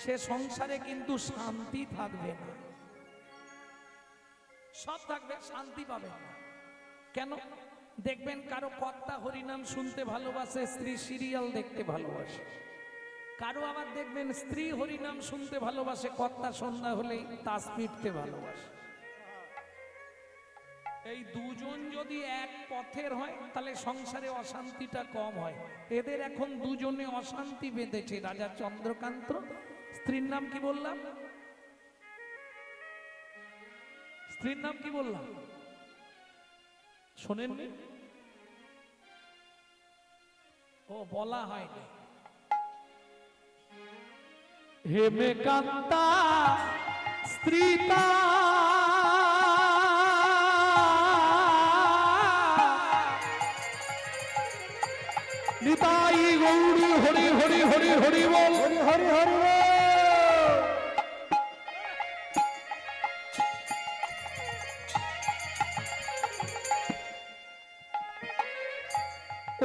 সে সংসারে কিন্তু শান্তি থাকবে না। সব থাকবে, শান্তি পাবে না। কেন? দেখবেন কারো কর্তা হরিনাম শুনতে ভালোবাসে, স্ত্রী সিরিয়াল দেখতে ভালোবাসে। কারো আবার দেখবেন স্ত্রী হরিনাম শুনতে ভালোবাসে, কর্তা সন্ধ্যা হলেই তাস পিটতে ভালোবাসে। এই দুজন যদি এক পথের হয় তাহলে সংসারে অশান্তিটা কম হয়। এদের এখন দুজনে অশান্তি বেঁধেছে। রাজা চন্দ্রকান্ত, স্ত্রীর নাম কি বললাম? স্ত্রীর নাম কি বললাম? শোনেননি? ও বলা হয়নি। হেমকান্তা স্ত্রীতা নিতাই গৌরী হরি হরি হরি হরি বল, হরি হরি হরি বল।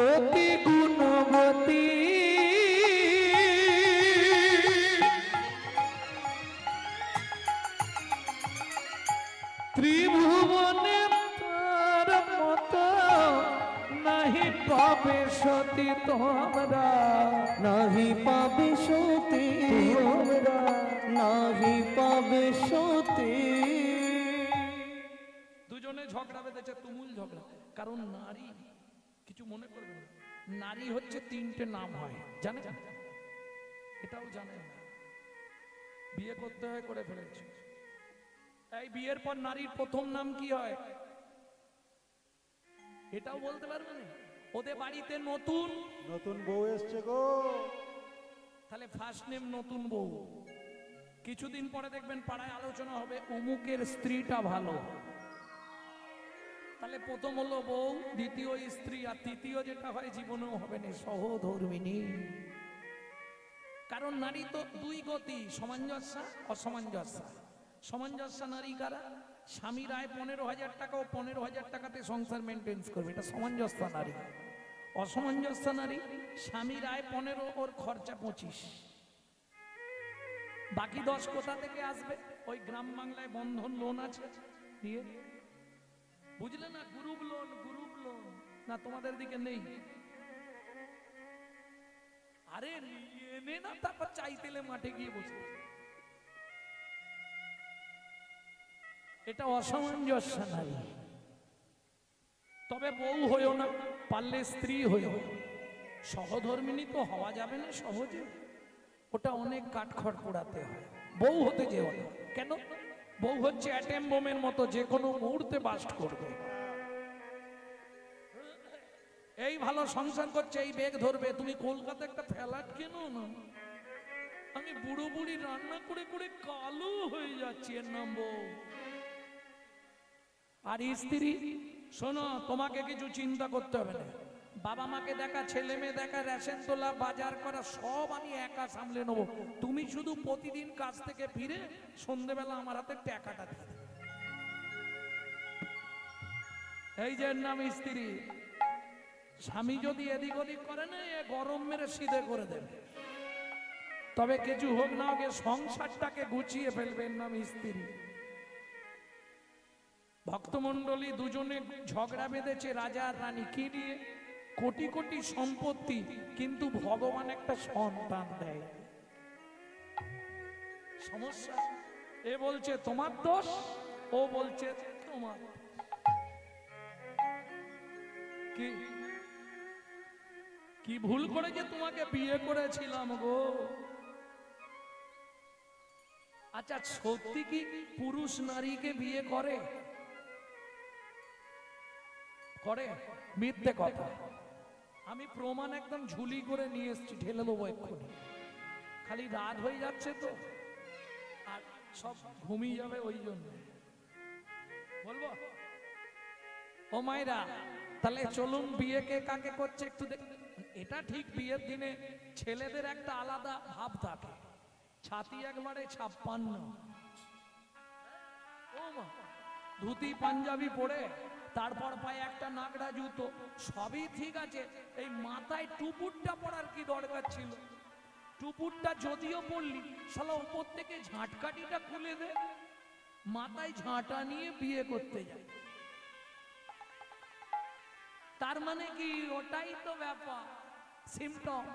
অতি গুণবতী ত্রিভুবনে তার মত নাহি পাবে সতী তোমরা, নাহি পাবে সতী তোমরা, নাহি পাবে সতী। দুজনে ঝগড়া বেঁধেছে, তুমুল ঝগড়া। কারণ নারী, কিছু মনে করবেন না, নারী হচ্ছে তিনটে নাম হয়, জানেন? এটাও জানেন না, বিয়ে করতে হয় করে ফেলেছে। এই বিয়ের পর নারীর প্রথম নাম কি হয় এটাও বলতে পারবেন? ওদের বাড়িতে নতুন নতুন বউ এসছে গো, তাহলে ফার্স্ট নেম নতুন বউ। কিছুদিন পরে দেখবেন পাড়ায় আলোচনা হবে অমুকের স্ত্রীটা ভালো, তাহলে প্রথম হলো বউ, দ্বিতীয় স্ত্রী, আর তৃতীয় যেটা হয় জীবনেও হবে না, সহধর্মিনী। কারণ নারী তো দুই গতি, সামঞ্জস্য অসামঞ্জস্য। সামঞ্জস্য নারী কারা? স্বামীর আয় 15,000 টাকা, ও 15,000 টাকাতে সংসার মেনটেন্স করবে, এটা সামঞ্জস্য নারী। অসামঞ্জস্য নারী, স্বামীর আয় 15, ওর খরচা 25, বাকি 10 কোথা থেকে আসবে? ওই গ্রাম বাংলায় বন্ধন লোন আছে দিয়ে, বুঝলে না? গ্রুপ লোন, গ্রুপ লোন না তোমাদের দিকে নেই? আরে এনে না তারপর চাইতেলে মাঠে গিয়ে বসে, এটা অসামঞ্জস্য নারী। তবে বউ হইও না, পারলে স্ত্রী হইও। সহধর্মিনী তো হওয়া যাবে না সহজে, ওটা অনেক কাঠখড় পোড়াতে হয়। বউ হতে যেও না। কেন? বউ হচ্ছে অ্যাটম বোমের মতো, যে কোনো মুহূর্তে বাস্ট করবে। এই ভালো সংসার করছে, এই বেগ ধরবে। তুমি কলকাতা একটা ফ্ল্যাট কেনো না, আমি বুড়ো বুড়ি রান্না করে করে কালো হয়ে যাচ্ছি, এর নাম বউ। আর স্ত্রী, শোনো, তোমাকে কিছু চিন্তা করতে হবে না। বাবা মাকে দেখা, ছেলে মেয়ে দেখা, রেশন তোলা, বাজার করা, সব আমি একা সামলে নেবো। তুমি শুধু প্রতিদিন কাজ থেকে ফিরে সন্ধেবেলা আমার হাতে টাকাটা দিয়ে দেবে। এই যে নাম স্ত্রী। স্বামী যদি এদিক ওদিক করে না, এ গরম মেরে সিধে করে দেবে। তবে কিছু হোক না হোক সংসারটাকে গুছিয়ে ফেলবেন, নাম স্ত্রী। ভক্তমন্ডলী দুজনে ঝগড়া বেঁধেছে রাজা আর রানী, কি নিয়ে? কোটি কোটি সম্পত্তি, কিন্তু ভগবান একটা সন্তান দেয়। সমস্যা, এ বলছে তোমার দোষ, ও বলছে তোমার। কি কি ভুল করে যে তোমাকে বিয়ে করেছিলাম গো? আচ্ছা, সত্যি কি পুরুষ নারীকে বিয়ে করে? করে? মিথ্যে কথা। আমি প্রমাণ একদম ঝুলি করে নিয়ে এসেছি, ঢেলে দেবো এক্ষুনি। খালি রাত হয়ে যাচ্ছে তো, আর সব ঘুমিয়ে যাবে, ওই জন্য বলবো। ও মায়েরা, তাহলে চলুন বিয়ে কে কাকে করছে একটু দেখ। এটা ঠিক, বিয়ের দিনে ছেলেদের একটা আলাদা ভাব থাকে, ছাতি একবারে 56, ও মা, ধুতি পাঞ্জাবি পরে, তারপর পায়ে একটা নাগড়া জুতো, সবই ঠিক আছে। এই মাথায় টুপুরটা পড়ার কি দরকার ছিল? টুপুরটা যদিও পড়লি, শালা উপর থেকে ঝাঁটকাঠিটা খুলে দে, মাথায় ঝাঁটা নিয়ে বিয়ে করতে যায়। তার মানে কি, ওটাই তো ব্যাপার, সিমটম।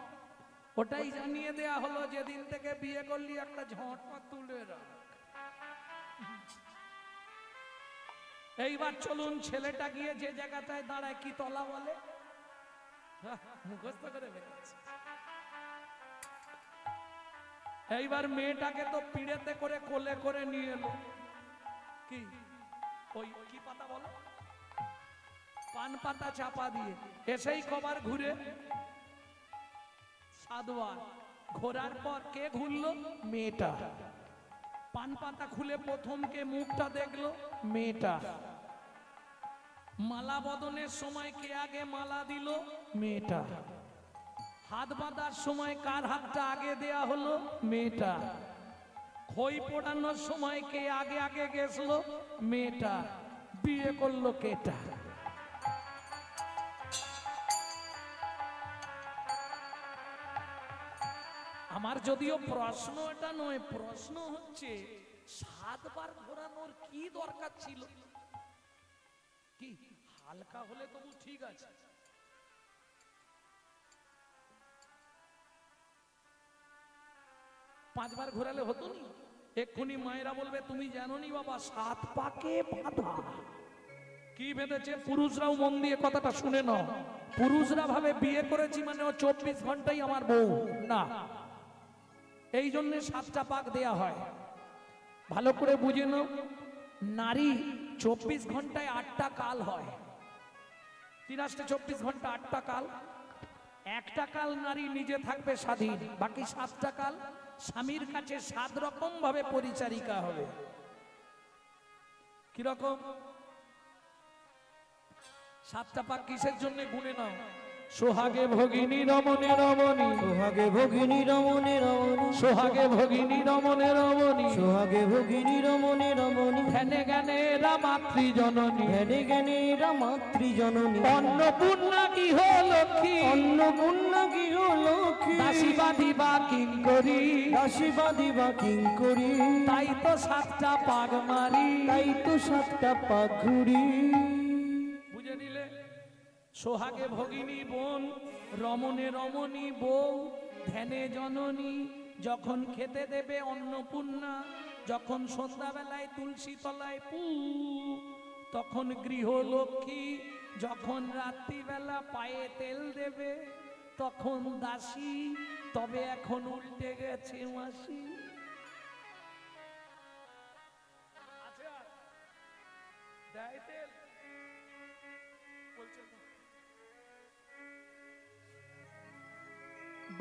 ওটাই জানিয়ে দেয়া হলো, যেদিন থেকে বিয়ে করলি একটা ঝাঁটা তুলে রাখ। এইবার চলুন, ছেলেটা গিয়ে যে জায়গাটায় দাঁড়ায় কি তলা বলে, মুখস্থ করে বেরোচ্ছে। এইবার মেয়েটাকে তো পিড়েতে করে কোলে করে নিয়ে এলো, কি ওই কি পাতা বলো, পান পাতা চাপা দিয়ে। এসেই কবার ঘুরে, সাতবার ঘোরার পর কে ঘুরলো, মেয়েটা। পান পাতা খুলে প্রথম কে মুখটা দেখলো, মেয়েটা। মালা বদনের সময় কে আগে মালা দিল, মেয়েটা। হাত বাঁধার সময় কার হাতটা আগে দেয়া হলো, মেয়েটা। খই পোড়ানোর সময় কে আগে আগে গেছিল, মেয়েটা। বিয়ে করলো কেটা? আমার যদিও প্রশ্ন এটা নয়, প্রশ্ন হচ্ছে 7 বার ঘোরানোর কি দরকার ছিল? কি হালকা হলে তবু ঠিক আছে, 5 বার ঘোরালে হতো নি? এক্ষুনি মায়েরা বলবে, তুমি জানো নি বাবা 7 পাকে বাঁধা। কি বেঁধেছে? পুরুষরাও মন দিয়ে কথাটা শুনে নাও। পুরুষরা ভাবে বিয়ে করেছি মানে ও 24 ঘন্টাই আমার বউ, না। এই জন্য 7টা পাক দেয়া হয়, ভালো করে বুঝে নাও। নারী 24 ঘন্টায় 8টা কাল হয়, 24 ঘন্টা 8টা কাল। একটা কাল নারী নিজে থাকবে স্বাধীন, বাকি 7টা কাল স্বামীর কাছে 7 রকম ভাবে পরিচারিকা হবে। কিরকম? 7টা পাক কিসের জন্য গুনে নাও। সোহাগে ভগিনী রমণে রমণী, সোহাগে ভগিনী রমণে রমণী, সোহাগে ভগিনী রমণে রমণী, সোহাগে ভগিনী রমণে রমণী, ধ্যানে জ্ঞানে এরা মাতৃজননী, ধ্যানে জ্ঞানে এরা মাতৃজননী, অন্নপূর্ণা গৃহ লক্ষ্মী, অন্নপূর্ণা গৃহ লক্ষ্মী, দাসী বাঁধিবা কিঙ্করী, দাসী বাঁধিবা কিঙ্করী। তাই তো 7টা পাক মারি, তাই তো 7টা পাক ঘুরি। বুঝে নিলে? সোহাগে ভগিনী বোন, রমণে রমণী বউ, ধ্যানে জননী। যখন খেতে দেবে অন্নপূর্ণা, যখন সন্ধ্যাবেলায় তুলসী তলায় পু, তখন গৃহলক্ষ্মী। যখন রাত্রিবেলা পায়ে তেল দেবে, তখন দাসী। তবে এখন উল্টে গেছে মাসি। আচ্ছা, দেয় তেল? বলছে না।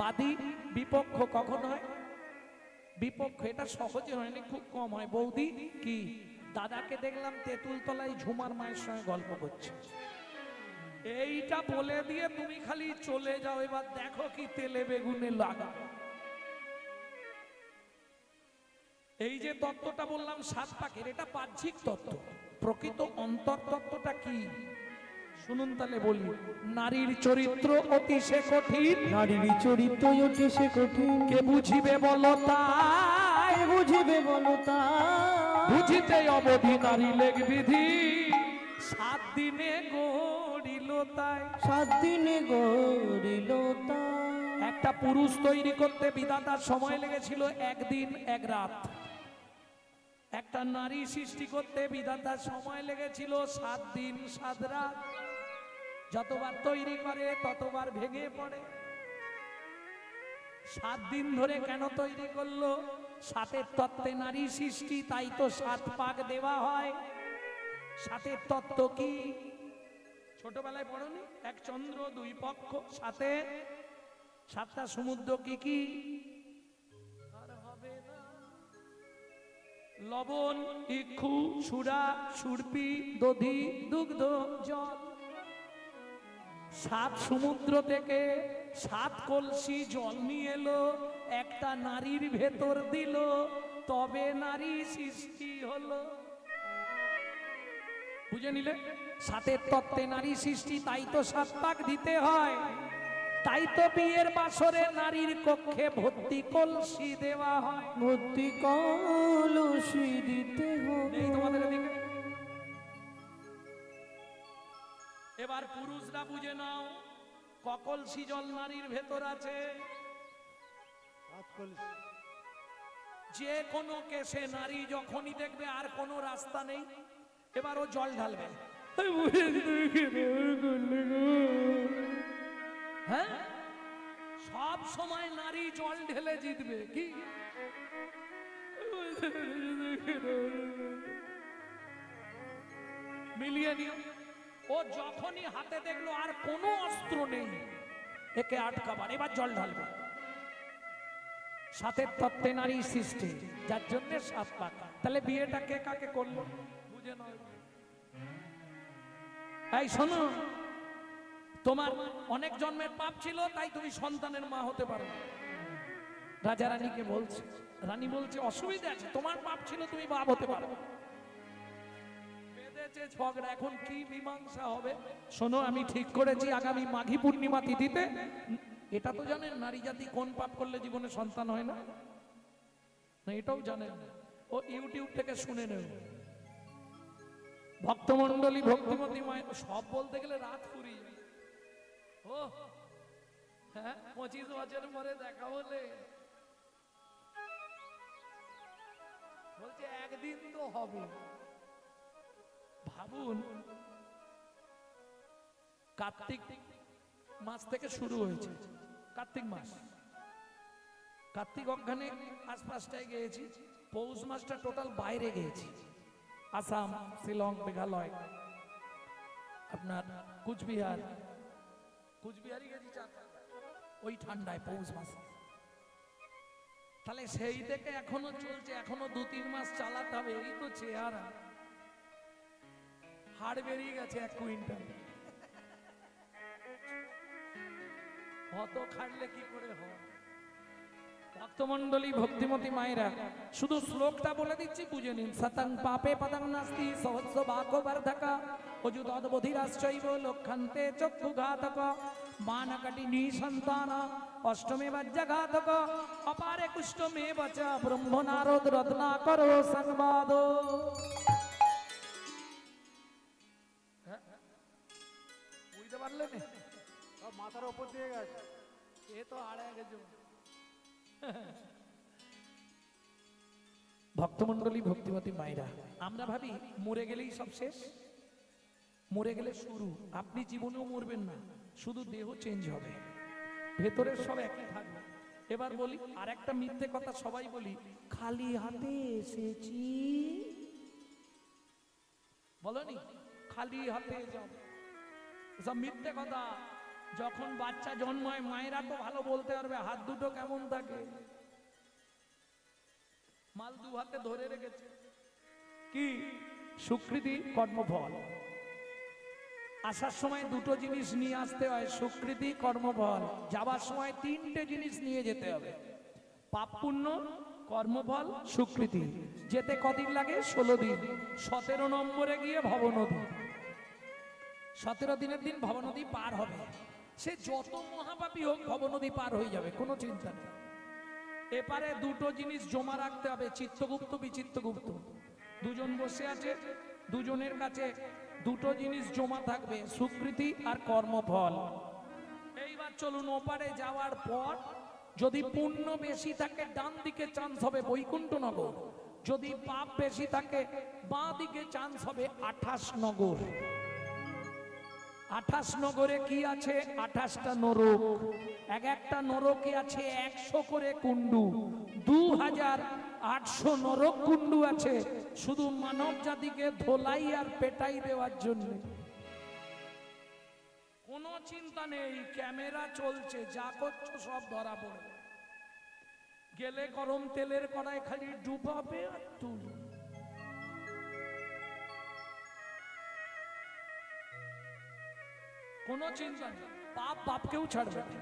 বাদী বিপক্ষ কখন হয়? বিপক্ষ, এটা সহজে হয়নি, খুব কম হয়। বৌদি কি, দাদাকে দেখলাম তেঁতুল তলায় ঝুমার মায়ের সঙ্গে গল্প করছে, এইটা বলে দিয়ে তুমি খালি চলে যাও, এবার দেখো কি তেলে বেগুনে লাগা। এই যে তত্ত্বটা বললাম 7 পাকের, এটা বাহ্যিক তত্ত্ব। প্রকৃত অন্তর তত্ত্বটা কি শুনুন তাহলে বলি। নারীর চরিত্র অতি সে কঠিন, নারীর চরিত্র অতি সে কঠিন, কে বুঝিবে বলো তাই, কে বুঝিবে বলো তাই, বুঝিতে অবধি নারী লেখ বিধি, 7 দিনে গড়িল তাই। 7 দিনে গড়িল তাই। একটা পুরুষ তৈরি করতে বিধাতার সময় লেগেছিল 1 দিন 1 রাত। একটা নারী সৃষ্টি করতে বিধাতার সময় লেগেছিল 7 দিন 7 রাত। যতবার তৈরি করে ততবার ভেঙে পড়ে। 7 দিন ধরে কেন তৈরি করলো? 7এর তত্ত্বে নারী সৃষ্টি, তাই তো 7 পাক দেওয়া হয়। 7এর তত্ত্ব কি ছোটবেলায় পড়নি? 1 চন্দ্র 2 পক্ষ, 7টা সমুদ্র কি কি? আর হবে না। লবণ, ইক্ষু, সুরা, সুরপি, দধি, দুগ্ধ, জল। 7 সমুদ্র থেকে 7 কলসি জল নিয়ে এলো, একটা নারীর ভেতর দিল, তবে নারী সৃষ্টি হলো। বুঝে নিলে? 7এর তত্ত্বে নারী সৃষ্টি, তাই তো 7 পাক দিতে হয়। তাই তো বিয়ের বাসরে নারীর কক্ষে ভর্তি কলসি দেওয়া হয়। ভর্তি কলসি দিতে নেই হবে। তোমাদের এদিকে? এবার পুরুষরা বুঝে নাও, ককলসি জল নারীর ভেতর আছে। হাত কলসি। যে কোনো কেসে নারী যখনই দেখবে আর কোনো রাস্তা নেই, এবার ও জল ঢালবে। হ্যাঁ, সব সময় নারী জল ঢেলে জিতবে কি? মিলিয়ে নিও। ও যখনই হাতে দেখলো আর কোনো অস্ত্র নেই, একে আটকাবার, এবার জল ঢালবে। সাতের তত্ত্বে নারী সৃষ্টি, যার জন্য সাত পাক। তাহলে বিয়েটা কে কাকে করলো বুঝে নাও। এই শোনো, তোমার অনেক জন্মের পাপ ছিল, তাই তুমি সন্তানের মা হতে পারো। রাজা রানীকে বলছে, রানী বলছে অসুবিধা আছে, তোমার পাপ ছিল, তুমি বাপ হতে পারো। বেঁধেছে ঝগড়া, এখন কি মীমাংসা হবে? শোনো, আমি ঠিক করেছি আগামী মাঘী পূর্ণিমা তিথিতে, এটা তো জানেন নারী জাতি কোন পাপ করলে জীবনে সন্তান হয় না? না, এটাও জানেন? ও ইউটিউব থেকে শুনে নেব। ভক্তমণ্ডলী, ভক্তিমতী মায়ের সব বলতে গেলে রাত ফুরিয়ে যায়। ও হ্যাঁ, 25 বছর পরে দেখা হলে বলছে একদিন তো হবে। ভাবুন, কার্তিক মাস থেকে শুরু হয়েছে। কার্তিক মাস, কার্তিক অজ্ঞানে আশপাশটায় গিয়েছি, পৌষ মাসটা টোটাল বাইরে গিয়েছি। আসাম, শিলং, মেঘালয়, আপনার কুচবিহার, কুচবিহারই গেছি ওই ঠান্ডায় পৌষ মাসে। তাহলে সেই থেকে এখনো চলছে, এখনো 2-3 মাস চালাতে হবে। এই তো চেহারা, হাড় বেরিয়ে গেছে 1 কুইন্টাল। অত খাটলে কি করে হয়? ভক্তমণ্ডলী, ভক্তিমতী মায়েরা, শুধু শ্লোকটা বলে দিচ্ছি, বুঝে নিন। সতং পাপে পদং নাস্তি সহস্র বাকো বর্ধকা অযুতদ্বধিরাশ্চৈব লক্ষন্তে চক্ষুঘাতক মানকটিনী সন্তান অষ্টমে বজ্রঘাতক অপারে কুষ্ঠমে বচ ব্রহ্ম নারদ রত্নাকর সংবাদ। বুঝতে পারলেন? সব মাথার উপর দিয়ে গেছে। এ তো আড়ে গেছে। ভক্তমণ্ডলী, ভক্তিমতী মায়েরা, আমরা ভাবি মরে গেলেই সব শেষ, মরে গেলে শুরু। আপনি জীবনেও মরবেন না, শুধু দেহ চেঞ্জ হবে, ভেতরের সব একই থাকবে। এবার বলি আর একটা মিথ্যে কথা সবাই বলি, খালি হাতে এসেছি। বলনি খালি হাতে যাব, সব মিথ্যে কথা। যখন বাচ্চা জন্মায় মায়েরা তো ভালো বলতে পারবে হাত দুটো কেমন থাকে। মাল 2 হাতে ধরে রেখেছে, কি স্বীকৃতি, কর্মফল। আসার সময় 2টো জিনিস নিয়ে আসতে হয়, স্বীকৃতি, কর্মফল। যাবার সময় 3টে জিনিস নিয়ে যেতে হবে, পাপ পুণ্য, কর্মফল, স্বীকৃতি। যেতে কদিন লাগে? 16 দিন। 17 নম্বরে গিয়ে ভবনদী, 17 দিনের দিন ভবনদী পার হবে। সে যত মহাপাপী হোক ভবনদী পার হয়ে যাবে, কোনো চিন্তা নেই। এপারে 2টো জিনিস জমা রাখতে হবে, চিত্তগুপ্ত, বিচিত্তগুপ্ত। 2জন বসে আছে, 2জনের কাছে 2টো জিনিস জমা থাকবে, স্বীকৃতি আর কর্মফল। এইবার চলুন, ওপারে যাওয়ার পর যদি পুণ্য বেশি থাকে ডান দিকে চান্স হবে বৈকুণ্ঠনগর, যদি পাপ বেশি থাকে বাঁ দিকে চান্স হবে 28 নগর। 28 নগরে কি আছে? 28টা নরক। এক একটা নরকে আছে 100 করে কুণ্ডু, 2800 নরক কুণ্ডু আছে, শুধু মানব জাতিকে ধোলাই আর পেটাই দেওয়ার জন্য। কোনো চিন্তা নেই, ক্যামেরা চলছে, যা করছো সব ধরা পড়বে। গেলে গরম তেলের কড়াই খালি ডুবাবে আর তুল। কোনো চিন্তা নেই, পাপ বাপকেও ছাড়বে না।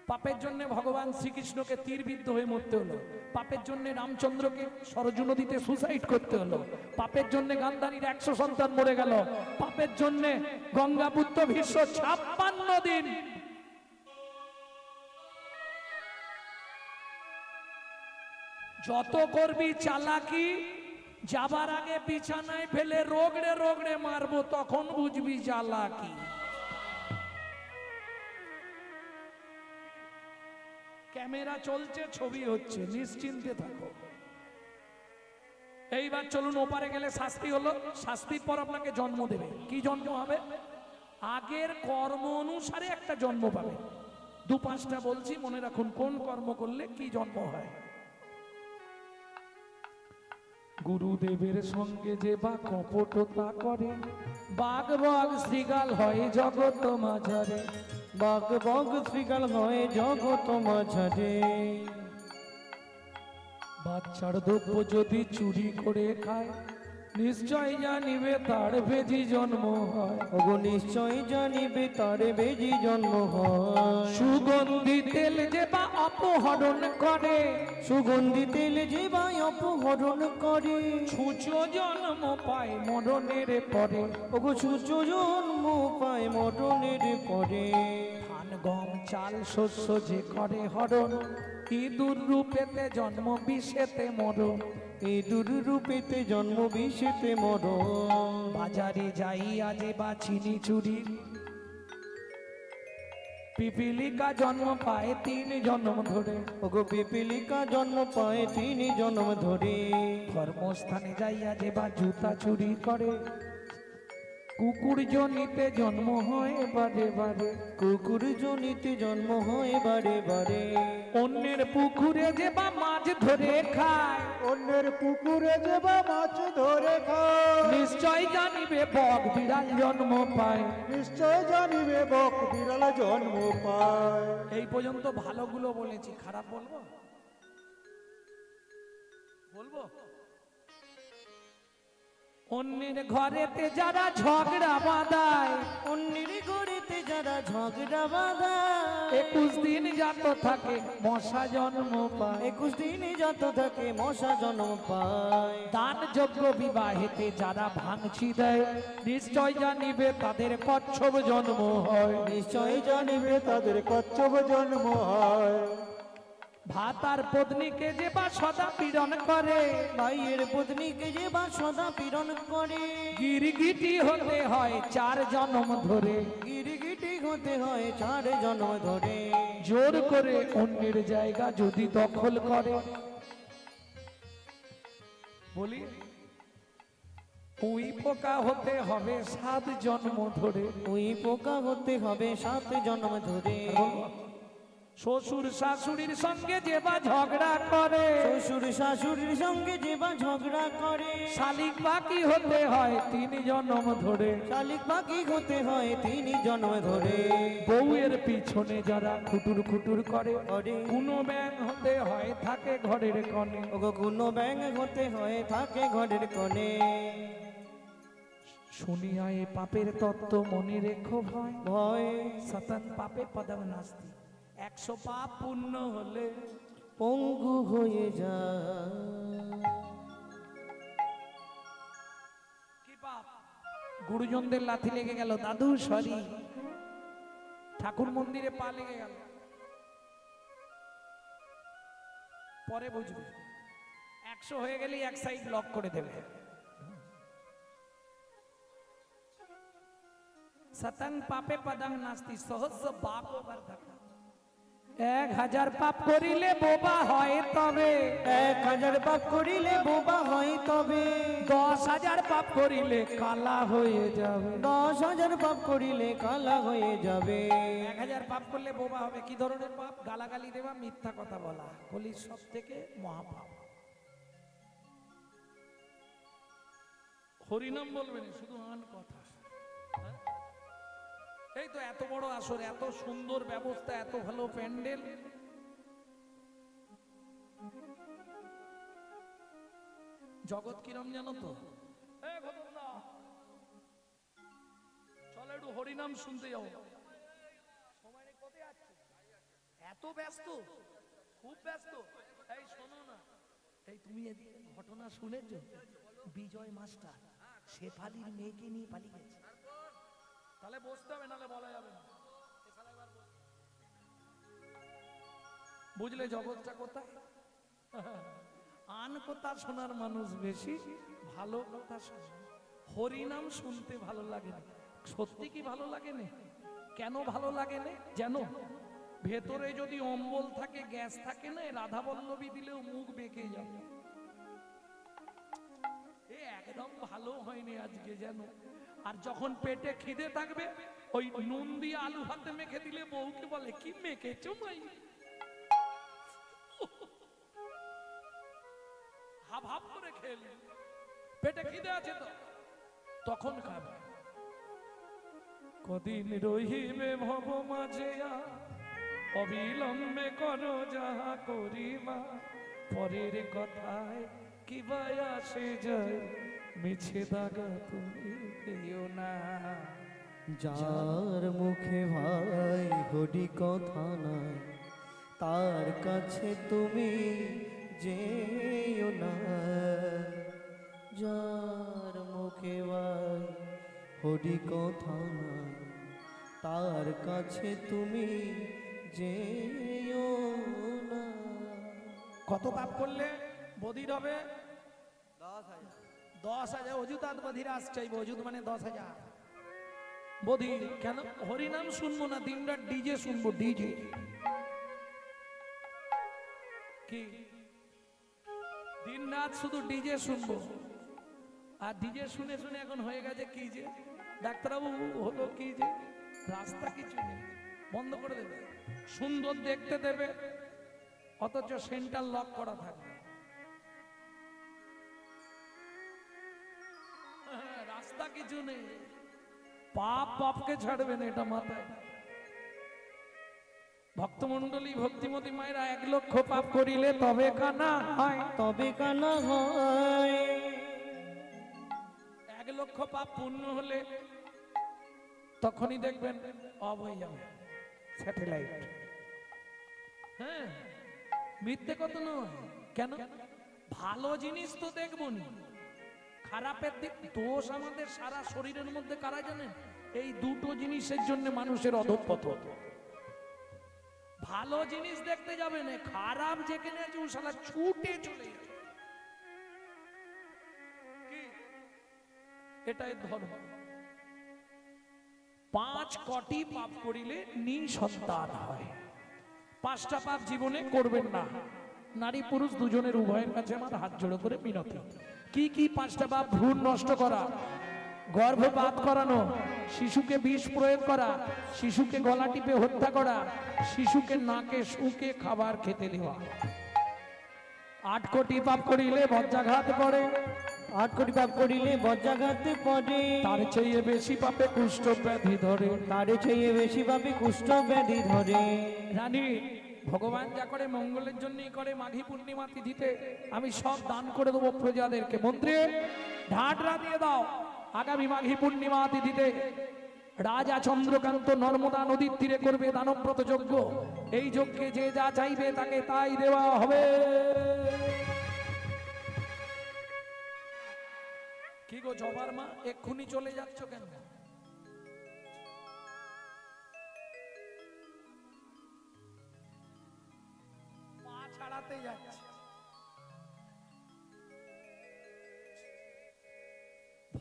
পাপের জন্য ভগবান শ্রীকৃষ্ণকে তীরবিদ্ধ হয়ে মরতে হলো, পাপের জন্য রামচন্দ্রকে সরজু নদীতে সুসাইড করতে হলো, পাপের জন্য গান্ধারীর 100 সন্তান মরে গেল, পাপের জন্য গঙ্গাপুত্র ভীষ্ম 56 দিন যত করবি চালাকি, যাবার আগে বিছানায় ফেলে রোগড়ে রোগড়ে মারবো, তখন বুঝবি চালাকি। ক্যামেরা চলছে, ছবি হচ্ছে, নিশ্চিন্তে থাকো। এইবার চলুন, ওপারে গেলে শাস্তি হলো, শাস্তির পর আপনাকে জন্ম দেবে। কি জন্ম হবে? আগের কর্ম অনুসারে একটা জন্ম পাবে। দু পাঁচটা বলছি, মনে রাখুন কোন কর্ম করলে কি জন্ম হয়। গুরুদেবের সঙ্গে যে বা কপটতা করে, বাঘ বাঘ শ্রীগাল হয় জগৎ মাঝারে। বাঘ বাঘ শ্রীকাল হয় জগত মাঝারে। বাচ্চার দ্রব্য যদি চুরি করে খায়, নিশ্চয় জানিবে তার বেজি জন্ম হয়। ওগো নিশ্চয় জানিবে তার বেজি জন্ম হয়। সুগন্ধি তেল যে বা অপহরণ করে, সুগন্ধি তেল যে বা অপহরণ করে। ছুঁচো জন্ম পায় মরণের পরে। ওগো সূর্য জন্ম পায় মরণের পরে। ধান গম চাল শস্য যে করে হরণ, ইঁদুর রূপেতে জন্ম বিষেতে মরণ। এই দুরূপেতে জন্ম বিষেতে মরণ। বাজারে যাইয়া যে বা চিনি চুরি, পিপিলিকা জন্ম পায় 3 জন্ম ধরে। ওগো পিপিলিকা জন্ম পায় 3 জন্ম ধরে। কর্মস্থানে যাইয়া যে বা জুতা চুরি করে, কুকুর জনিতে জন্ম হয় বারে বারে। কুকুর জনিতে জন্ম হয় বারে বারে। অন্যের পুকুরে যে বা মাছ ধরে খায়, অন্যের পুকুরে যে বা মাছ ধরে খায়। নিশ্চয় জানিবে বক বিড়াল জন্ম পায়। নিশ্চয় জানিবে বক বিড়াল জন্ম পায়। এই পর্যন্ত ভালোগুলো বলেছি, খারাপ বলবো? বলবো? অন্যের ঘরেতে যারা ঝগড়া বাঁধায়, অন্যের ঘরেতে যারা ঝগড়া বাঁধায়। 21 দিন যাত থাকে মশা জন্ম পায়। 21 দিনে যত থাকে মশা জন্ম পায়। দান যোগ্য বিবাহেতে যারা ভাঙচি দেয়, নিশ্চয় জানিবে তাদের কচ্ছপ জন্ম হয়। নিশ্চয় জানিবে তাদের কচ্ছপ জন্ম হয়। ভাতার পত্নীকে যে বা সদা পীড়ন করে, ভাইয়ের পত্নীকে যে বা সদা পীড়ন করে। গিরগিটি হতে হয় 4 জন্ম ধরে। গিরগিটি হতে হয় 4 জন্ম ধরে। জোর করে অন্যের জায়গা যদি দখল করে, বলি উই পোকা হতে হবে 7 জন্ম ধরে। ওই পোকা হতে হবে 7 জন্ম ধরে। শ্বশুর শাশুড়ির সঙ্গে যে বা ঝগড়া করে, শ্বশুর শাশুড়ির সঙ্গে যে বা ঝগড়া করে। শালিক বাকি হতে হয় 3 জন্ম ধরে। শালিক পাখি হতে হয় 3 জন্ম ধরে। বউয়ের পিছনে যারা খুটুর খুটুর করে, করে। কোনো ব্যাং হতে হয় থাকে ঘরের কোণে। ওগো কোনো ব্যাঙ হতে হয় থাকে ঘরের কোণে। শুনিয়া এ পাপের তত্ত্ব মনে রেখো ভয়, ভয় সতন পাপে পদম নাস্তি। 100 পাপ পূর্ণ হলে পঙ্গু হয়ে যায়। কি পাপ? গুরুজনদের লাথি লেগে গেল, দাদু সরি। ঠাকুর মন্দিরে পা লেগে গেল, পরে বুঝবে। 100 হয়ে গেলেই এক সাইড লক করে দেবে। সতং পাপে পদং নাস্তি, সহস্র পাপ বর্ধকা। 1000 পাপ করিলে বোবা হয় তবে, 1000 পাপ করিলে বোবা হয় তবে। 10,000 পাপ করিলে কালা হয়ে যাবে। 10,000 পাপ করিলে কালা হয়ে যাবে। 1000 পাপ করলে বোবা হবে। কি ধরনের পাপ? গালাগালি দেওয়া, মিথ্যা কথা বলা, কলির সব থেকে মহাপাপ। হরিনাম বলবেন, শুধু আন কথা। হ্যাঁ? এই তো এত বড় আসর, এত সুন্দর ব্যবস্থা, এত ভালো প্যান্ডেল, জগৎ কিরম জানো তো? চলো একটু হরিনাম শুনতে যাও। সময় নেই, কোথায় যাচ্ছে? এত ব্যস্ত, খুব ব্যস্ত। এই শোনো না, এই তুমি এদিকে ঘটনা শুনেছ? বিজয় মাস্টার শেফালির মেয়েকে নিয়ে পালিয়ে গেছে। তাহলে বসতে হবে, নাহলে বলা যাবে না। বুঝলে জগৎটা কোথায়? পান কথা শোনার মানুষ বেশি, ভালো কথা শোনে। হরিনাম শুনতে ভালো লাগে না। সত্যি কি ভালো লাগে না? কেন ভালো লাগে না? জানো, ভেতরে যদি অম্বল থাকে, গ্যাস থাকে না, রাধা বল্লভী দিলেও মুখ বেঁকে যাবে। এ একদম ভালো হয়নি আজকে, জানো। আর যখন পেটে খিদে থাকবে, ওই নুন দিয়ে আলু ভাতে মেখে দিলে বউকে বলে, কি মেখেছো মাই? হাফ হাফ করে খেলে, পেটে খিদে আছে তো তখন খাবে। কদিন রহিবে ভব মাঝে, অবিলম্বে করো যাহা করিবা, পরের কথায় কি আসে যায়, মিছে দাগা তুমি পেও না। যার মুখে ভাই হরি কথা নাই, তার কাছে তুমি যেও না। যার মুখে ভাই হরি কথা নাই, তার কাছে তুমি যেও না। কত পাপ করলে বধির হবে? 10,000। অযুতাৎ বধিরাজ চাইব। অযুত মানে 10,000 বধির। কেন? হরিনাম শুনবো না, দিনরাত ডিজে শুনবো। ডিজে কি? দিনরাত শুধু ডিজে শুনবো। আর ডিজে শুনে শুনে এখন হয়ে গেছে কি যে, ডাক্তারবাবু হলো কি যে, রাস্তা কিছু নেই, বন্ধ করে দেবে। সুন্দর দেখতে দেবে, অথচ সেন্টার লক করা থাকবে। রাস্তা কিছু নেই। পাপ পাপকে ছাড়বে না, এটা মাথায়। ভক্তমন্ডলী, ভক্তিমতী মায়েরা, 1 লক্ষ পাপ করিলে তবে কানা হয়। তবে কানা হয়। 1 লক্ষ পাপ পূর্ণ হলে তখনই দেখবেন অফ হয়ে যাবে স্যাটেলাইট। হ্যাঁ, মিথ্যে কথা নয়। কেন? ভালো জিনিস তো দেখবনি, খারাপের দিক। দোষ আমাদের সারা শরীরের মধ্যে কারা জানেন? এই দুটো জিনিসের জন্য মানুষের অধঃপতন। ভালো জিনিস দেখতে যাবে না, খারাপ যেখানে আছে ও শালা ছুটে চলে যাবে। কি? এটাই ধর্ম। 5 কোটি পাপ করিলে নিঃসন্তান হয়। 5টা পাপ জীবনে করবেন না। নারী পুরুষ দুজনের উভয়ের কাছে আমার হাত জোড়ো করে মিনতি। কি কি 5টা পাপ? ভ্রূণ নষ্ট করা, গর্ভপাত করানো, শিশুকে বিষ প্রয়োগ করা, শিশুকে গলা টিপে হত্যা করা, শিশুকে নাকে শুকে খাবার খেতে দেওয়া। 8 কোটি পাপ করিলে বজ্রাঘাত পড়ে। 8 কোটি পাপ করিলে বজ্রাঘাতে পড়ে। তার চেয়ে বেশি পাপে কুষ্ঠ ব্যাধি ধরে। তার চেয়ে বেশি পাপে কুষ্ঠ ব্যাধি ধরে। রানী, ভগবান যা করে মঙ্গলের জন্যই করে। মাঘী পূর্ণিমা তিথিতে আমি সব দান করে দেবো প্রজাদেরকে। মন্ত্রী, ঢাটরা দিয়ে দাও। আগামী মাঘী পূর্ণিমা তিথিতে রাজা চন্দ্রকান্ত নর্মদা নদীর তীরে করবে দানব্রত যজ্ঞ। এই যজ্ঞে যে যা চাইবে তাকে তাই দেওয়া হবে। কি গো জবার মা, এক্ষুনি চলে যাচ্ছ কেন? পা ছাড়াতে যাচ্ছে।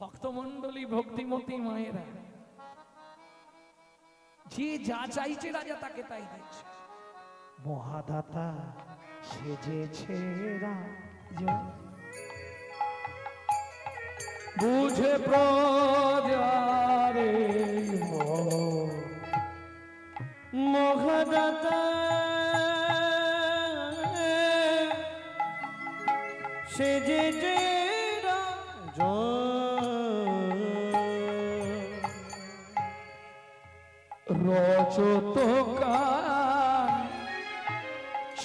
ভক্তমন্ডলী, ভক্তিমতী মায়েরা, যে যা চাইছে রাজা তাকে তাই দিচ্ছে। মহাদাতা সেজেছে রাজা, বুঝে প্রজারে মহাদাতা সেজেছে রাজা, রজত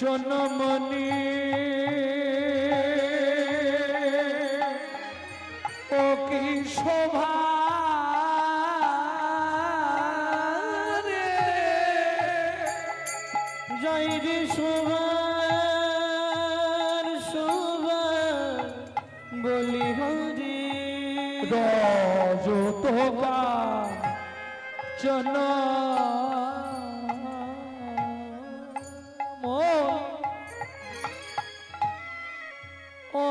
কাঞ্চনমণি ও কি শোভা রে, জয় রে শোভার শোভা বলি হরি। রজত কাঞ্চনমণি ও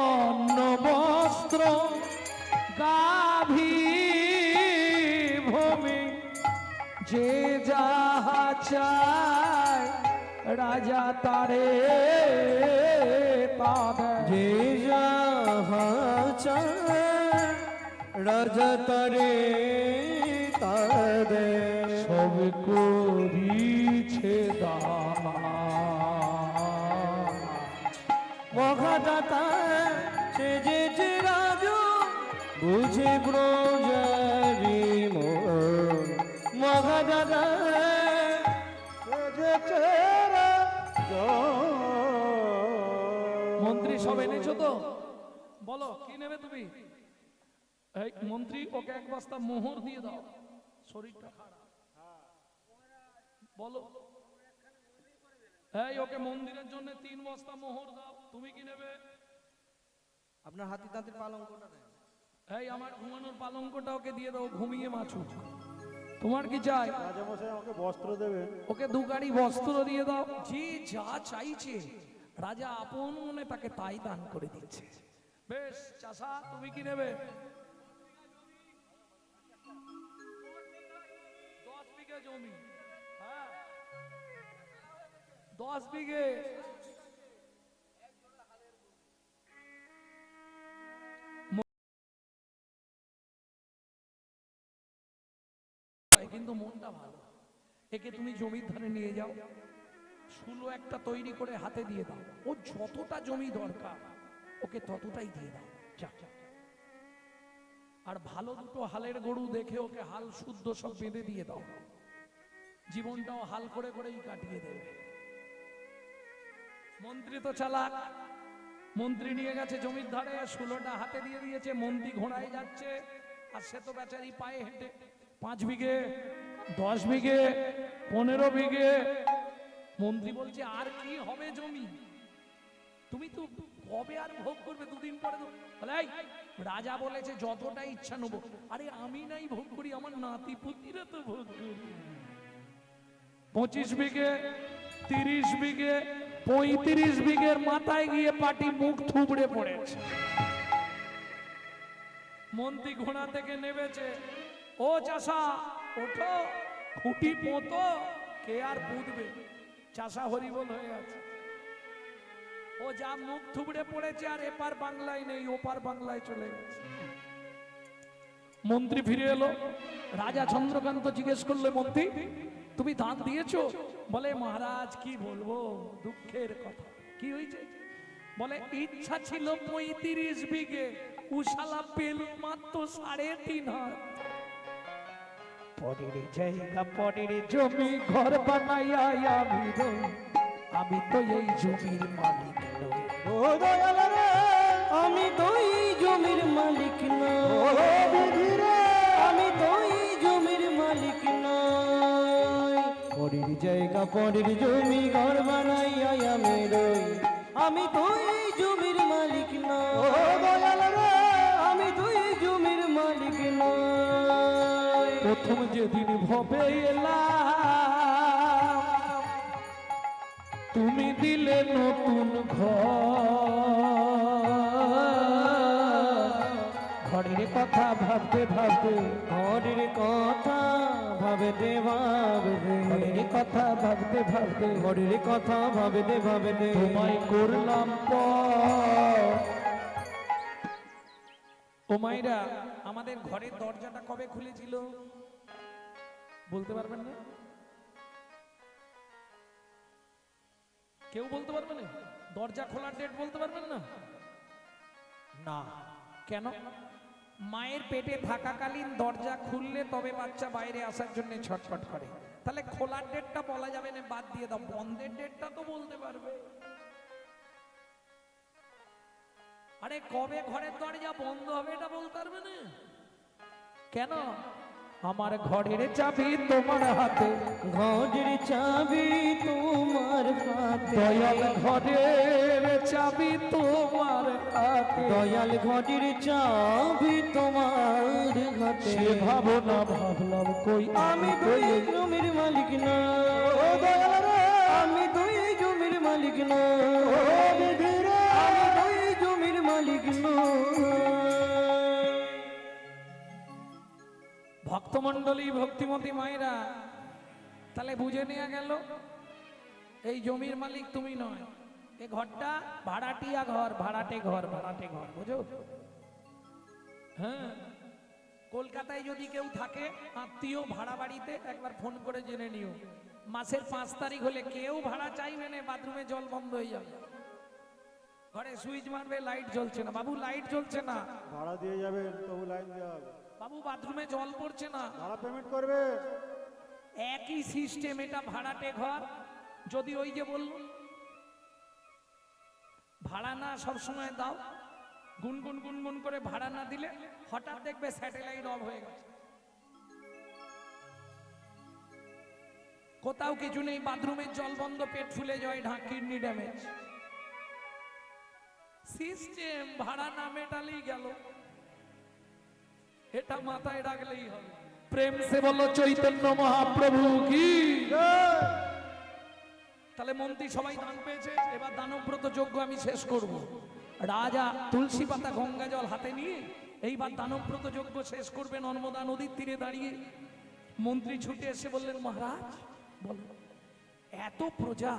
চায় রাজা তারে তা দেয়। যে যাহা চায় রাজা তারে তা দেয়। সব করিছে দান মহাদাতা সেজেছে রাজু বুঝে ব্রজারি মোর। মহাদাতা সেজেছে রাজন। মন্ত্রী সব এনেছো তো? বলো কি নেবে তুমি? এই মন্ত্রী ওকে এক বস্তা মোহর দিয়ে দাও, শরীরটা খারাপ। বলো এই ওকে মন্দিরের জন্য 3 বস্তা মোহর দাও। তুমি কি নেবে? আপনার হাতি দাঁতের পালঙ্কটা দেন। এই আমার ঘুমানোর পালঙ্কটা ওকে দিয়ে দাও, ঘুমিয়ে মাছুক। তোমার কি চাই? রাজামশাই আমাকে বস্ত্র দেবেন। ওকে 2 গাড়ি বস্ত্র দিয়ে দাও। যে যা চাইছে রাজা আপন মনে তাকে তাই দান করে দিচ্ছে। বেশ চাষা তুমি কি নেবে? 10 বিঘে জমি। হ্যাঁ 10 বিঘে। কিন্তু মনটা ভালো। একে তুমি জমির ধারে নিয়ে যাও, শুলো একটা তৈরি করে হাতে দিয়ে দাও। ও যতটা জমি দরকার ওকে ততটাই দিয়ে দাও। যাক আর ভালো দুটো হালের গরু দেখে ওকে হাল শুদ্ধ সব বেঁধে দিয়ে দাও। জীবনটাও হাল করে করেই কাটিয়ে দেবে। মন্ত্রী তো চালাক, মন্ত্রী নিয়ে গেছে জমির ধারে, শুলোটা হাতে দিয়ে দিয়েছে। মন্ত্রী ঘোড়ায় যাচ্ছে আর সে তো বেচারি পায়ে হেঁটে। 5 বিঘে, 10 বিঘে, 15 বিঘে। মন্ত্রী বলছে আর কি হবে জমি? তুমি তো কবে আর ভোগ করবে? 2 দিন পরে তো। বলে এই রাজা বলেছে যতটা ইচ্ছা নেবো। আরে আমি নাই ভোগ করি, আমার নাতি পুতিরা তো ভোগ করি। 25 বিঘে, 30 বিঘে, 35 বিঘের মাথায় গিয়ে পাটি মুখ থুবড়ে পড়েছে। মন্ত্রী ঘোড়া থেকে নেমেছে। ও চাষা ওঠো, খুঁটি পোতো, কে আর পুঁতবে? চাষা হরিবল হয়ে আছে। ও যা মুখ থুবড়ে পড়েছে আর এপার বাংলায় নেই, ওপার বাংলায় চলে গেছে। মন্ত্রী ফিরে এলো। রাজা চন্দ্রকান্ত জিজ্ঞেস করলে মন্ত্রী তুমি দান দিয়েছো? বলে মহারাজ কি বলবো, দুঃখের কথা। কি হয়েছে? বলে ইচ্ছা ছিল 35 বিঘে, উশালা পেল মাত্র 3.5 হাত। পরের জায়গা পরের জমি ঘর বানাইয়া আমি রই, আমি তো এই জমির মালিক নই। ও দয়াল রে, আমি তো এই জমির মালিক ও নই। বিধি রে, আমি তো এই জমির মালিক নই। পরের জায়গা পরের জমি ঘর বানাইয়া আমি রই, আমি তো এই জমির মালিক ও নই। দয়াল রে, আমি তো এই জমির মালিক নই। প্রথম যেদিন ভবে এলাম তুমি দিলে নতুন ঘরের কথা ভাবতে ভাবতে, ঘরের কথা ভাবতে ভাবতে, ঘরের কথা ভাবতে ভাবতে ঘরের কথা ভাবতে ভাবতে তোমায় করলাম ও মাইরা। আমাদের ঘরের দরজাটা কবে খুলেছিল বলতে পারবেন না? কেউ বলতে পারবে না? দরজা খোলার ডেট বলতে পারবেন না? না কেন? মায়ের পেটে থাকাকালীন দরজা খুললে তবে বাচ্চা বাইরে আসার জন্য ছটফট করে। তাহলে খোলার ডেটটা বলা যাবে না, বাদ দিয়ে দাও। বন্ধের ডেটটা তো বলতে পারবে। আরে কবে ঘরের দরজা বন্ধ হবে এটা বলতে পারবে না? কেন? আমার ঘরের চাবি তোমার হাতে, ঘরের চাবি তোমার হাতে, দয়াল ঘরের চাবি তোমার হাতে। দয়াল ঘরের চাবি তোমার হাতে। সে ভাবনা ভাবলাম কই আমি তো এই জমির মালিক না। ও দয়াল রে, আমি তো এই জমির মালিক না। ও বিধি রে, আমি তো এই জমির মালিক না। ভক্তমণ্ডলী ভক্তিমতী মায়েরা তাহলে বুঝে নেওয়া গেল এই জমির মালিক তুমি নয়, এই ঘরটা ভাড়াটিয়া ঘর, ভাড়াটে ঘর, ভাড়াটে ঘর, বুঝো? হ্যাঁ, কলকাতায় যদি কেউ থাকে আত্মীয় ভাড়া বাড়িতে, একবার ফোন করে জেনে নিও, মাসের 5 তারিখ হলে কেউ ভাড়া চাইবে না, বাথরুমে জল বন্ধ হয়ে যাবে, ঘরে সুইচ মারবে লাইট জ্বলছে না, বাবু লাইট জ্বলছে না, ভাড়া দিয়ে যাবেন তবু লাইন দেওয়া হবে, বাবু বাথরুমে জল পড়ছে না, ভাড়া পেমেন্ট করবে। একই সিস্টেম, এটা ভাড়াটে ঘর। যদি ওই যে বলল ভাড়া না সব সময় দাও, গুনগুন গুনগুন করে ভাড়া না দিলে হঠাৎ দেখবে স্যাটেলাইট অফ হয়ে গেছে, কোথাও কিছু নেই, বাথরুমের জল বন্ধ, পেট ফুলে যায়, কিডনি ড্যামেজ। সিস্টেম ভাড়া না মেটালেই গেল, এটা মাথায় রাখলেই হবে। প্রেম সে বলো চৈতন্য মহাপ্রভু কি। তাহলে মন্ত্রী সবাই দান পেয়েছে, এবার দানব্রত যজ্ঞ আমি শেষ করব। রাজা তুলসী পাতা গঙ্গা জল হাতে নিয়ে এইবার দানব্রত যজ্ঞ শেষ করবে নর্মদা নদীর তীরে দাঁড়িয়ে। মন্ত্রী ছুটে এসে বললেন, মহারাজ বলো, এত প্রজা,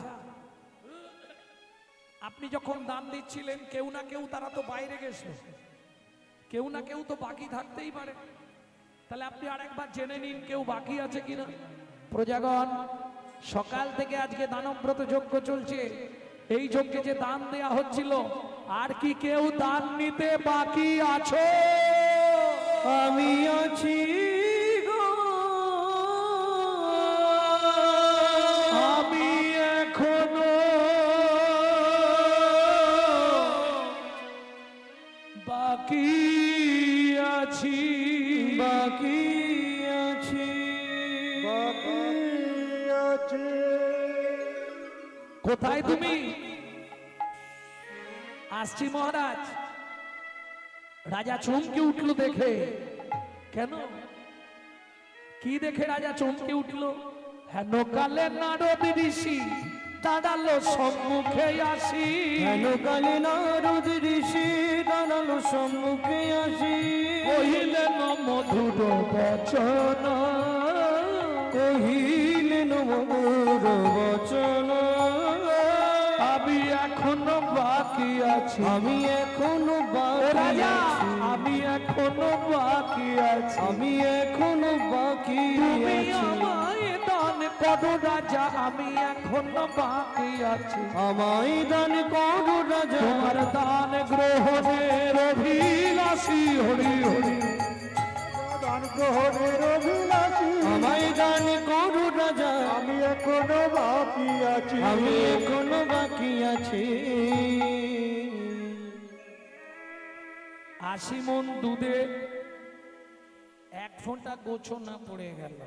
আপনি যখন দান দিচ্ছিলেন কেউ না কেউ তারা তো বাইরে গেছিল, কেউ না কেউ তো বাকি থাকতেই পারে, তাহলে আপনি আরেকবার জেনে নিন কেউ বাকি আছে কিনা। প্রজাগণ, সকাল থেকে আজকে দানব্রত যজ্ঞ চলছে, এই যজ্ঞে যে দান দেয়া হচ্ছিল, আর কি কেউ দান নিতে বাকি আছো? আমি আছি গো, আমি এখনো বাকি আছি, বাকি আছি, বাকি আছে। কোথায় তুমি? আসছি মহারাজ। রাজা চমকে উঠলো দেখে। কেন, কি দেখে রাজা চমকে উঠলো? হেন কালে নারদ ঋষি দাঁড়ালো সম্মুখে আসি, হেন কালে নারদ ঋষি দাঁড়ালো সম্মুখে আসি, কহিলেন মধুর বচন, কহিলেন মধুর বচন, আমি এখনো বাকি আছি, আমি এখনো বাকি রাজা আছি, আমি এখনো বাকি আছি, আমি এখনো বাকি তুমি আছি, আমায় দান করো রাজা, আমি এখনো বাকি আছি, আমায় দান করো রাজা, তোমার দান গ্রহণের অভিলাষী, হরি হরি, দান গ্রহণের অভিলাষী, আমায় দান করো রাজা, আমি এখনো বাকি আছি, আমি এখনো বাকি আছি। 80 মণ দুধে 1 ফোঁটা গোছো না পড়ে গেল,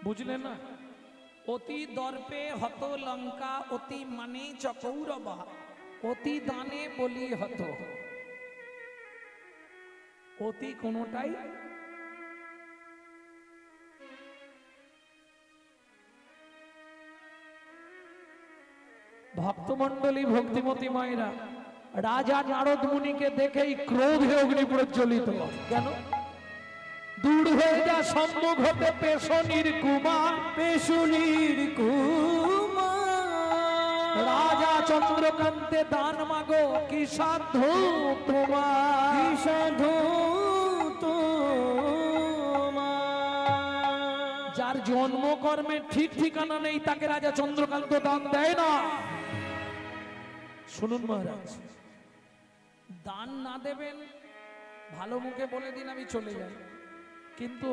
বুঝলেন না? অতি দর্পে হত লঙ্কা, অতি মানে চকৌরবা, অতি দানে বলি হত, অতি কোনটাই ভক্তমণ্ডলী, ভক্তিমতী মায়েরা, রাজা নারদ মুনিকে দেখেই ক্রোধে অগ্নি প্রজ্বলিত। কেন? দূর হয়ে যা সম্মুখ হতে পেশনির কুমার, পেশুনির কুমার, রাজা চন্দ্রকান্তে দান মাগো, কি সাধ্য তোমার, কি সাধু তোমার, যার জন্ম কর্মের ঠিক ঠিকানা নেই তাকে রাজা চন্দ্রকান্ত দান দেয় না। শুনুন মহারাজ, দান না দেবেন ভালো মুখে বলে দিন আমি চলে যাই, কিন্তু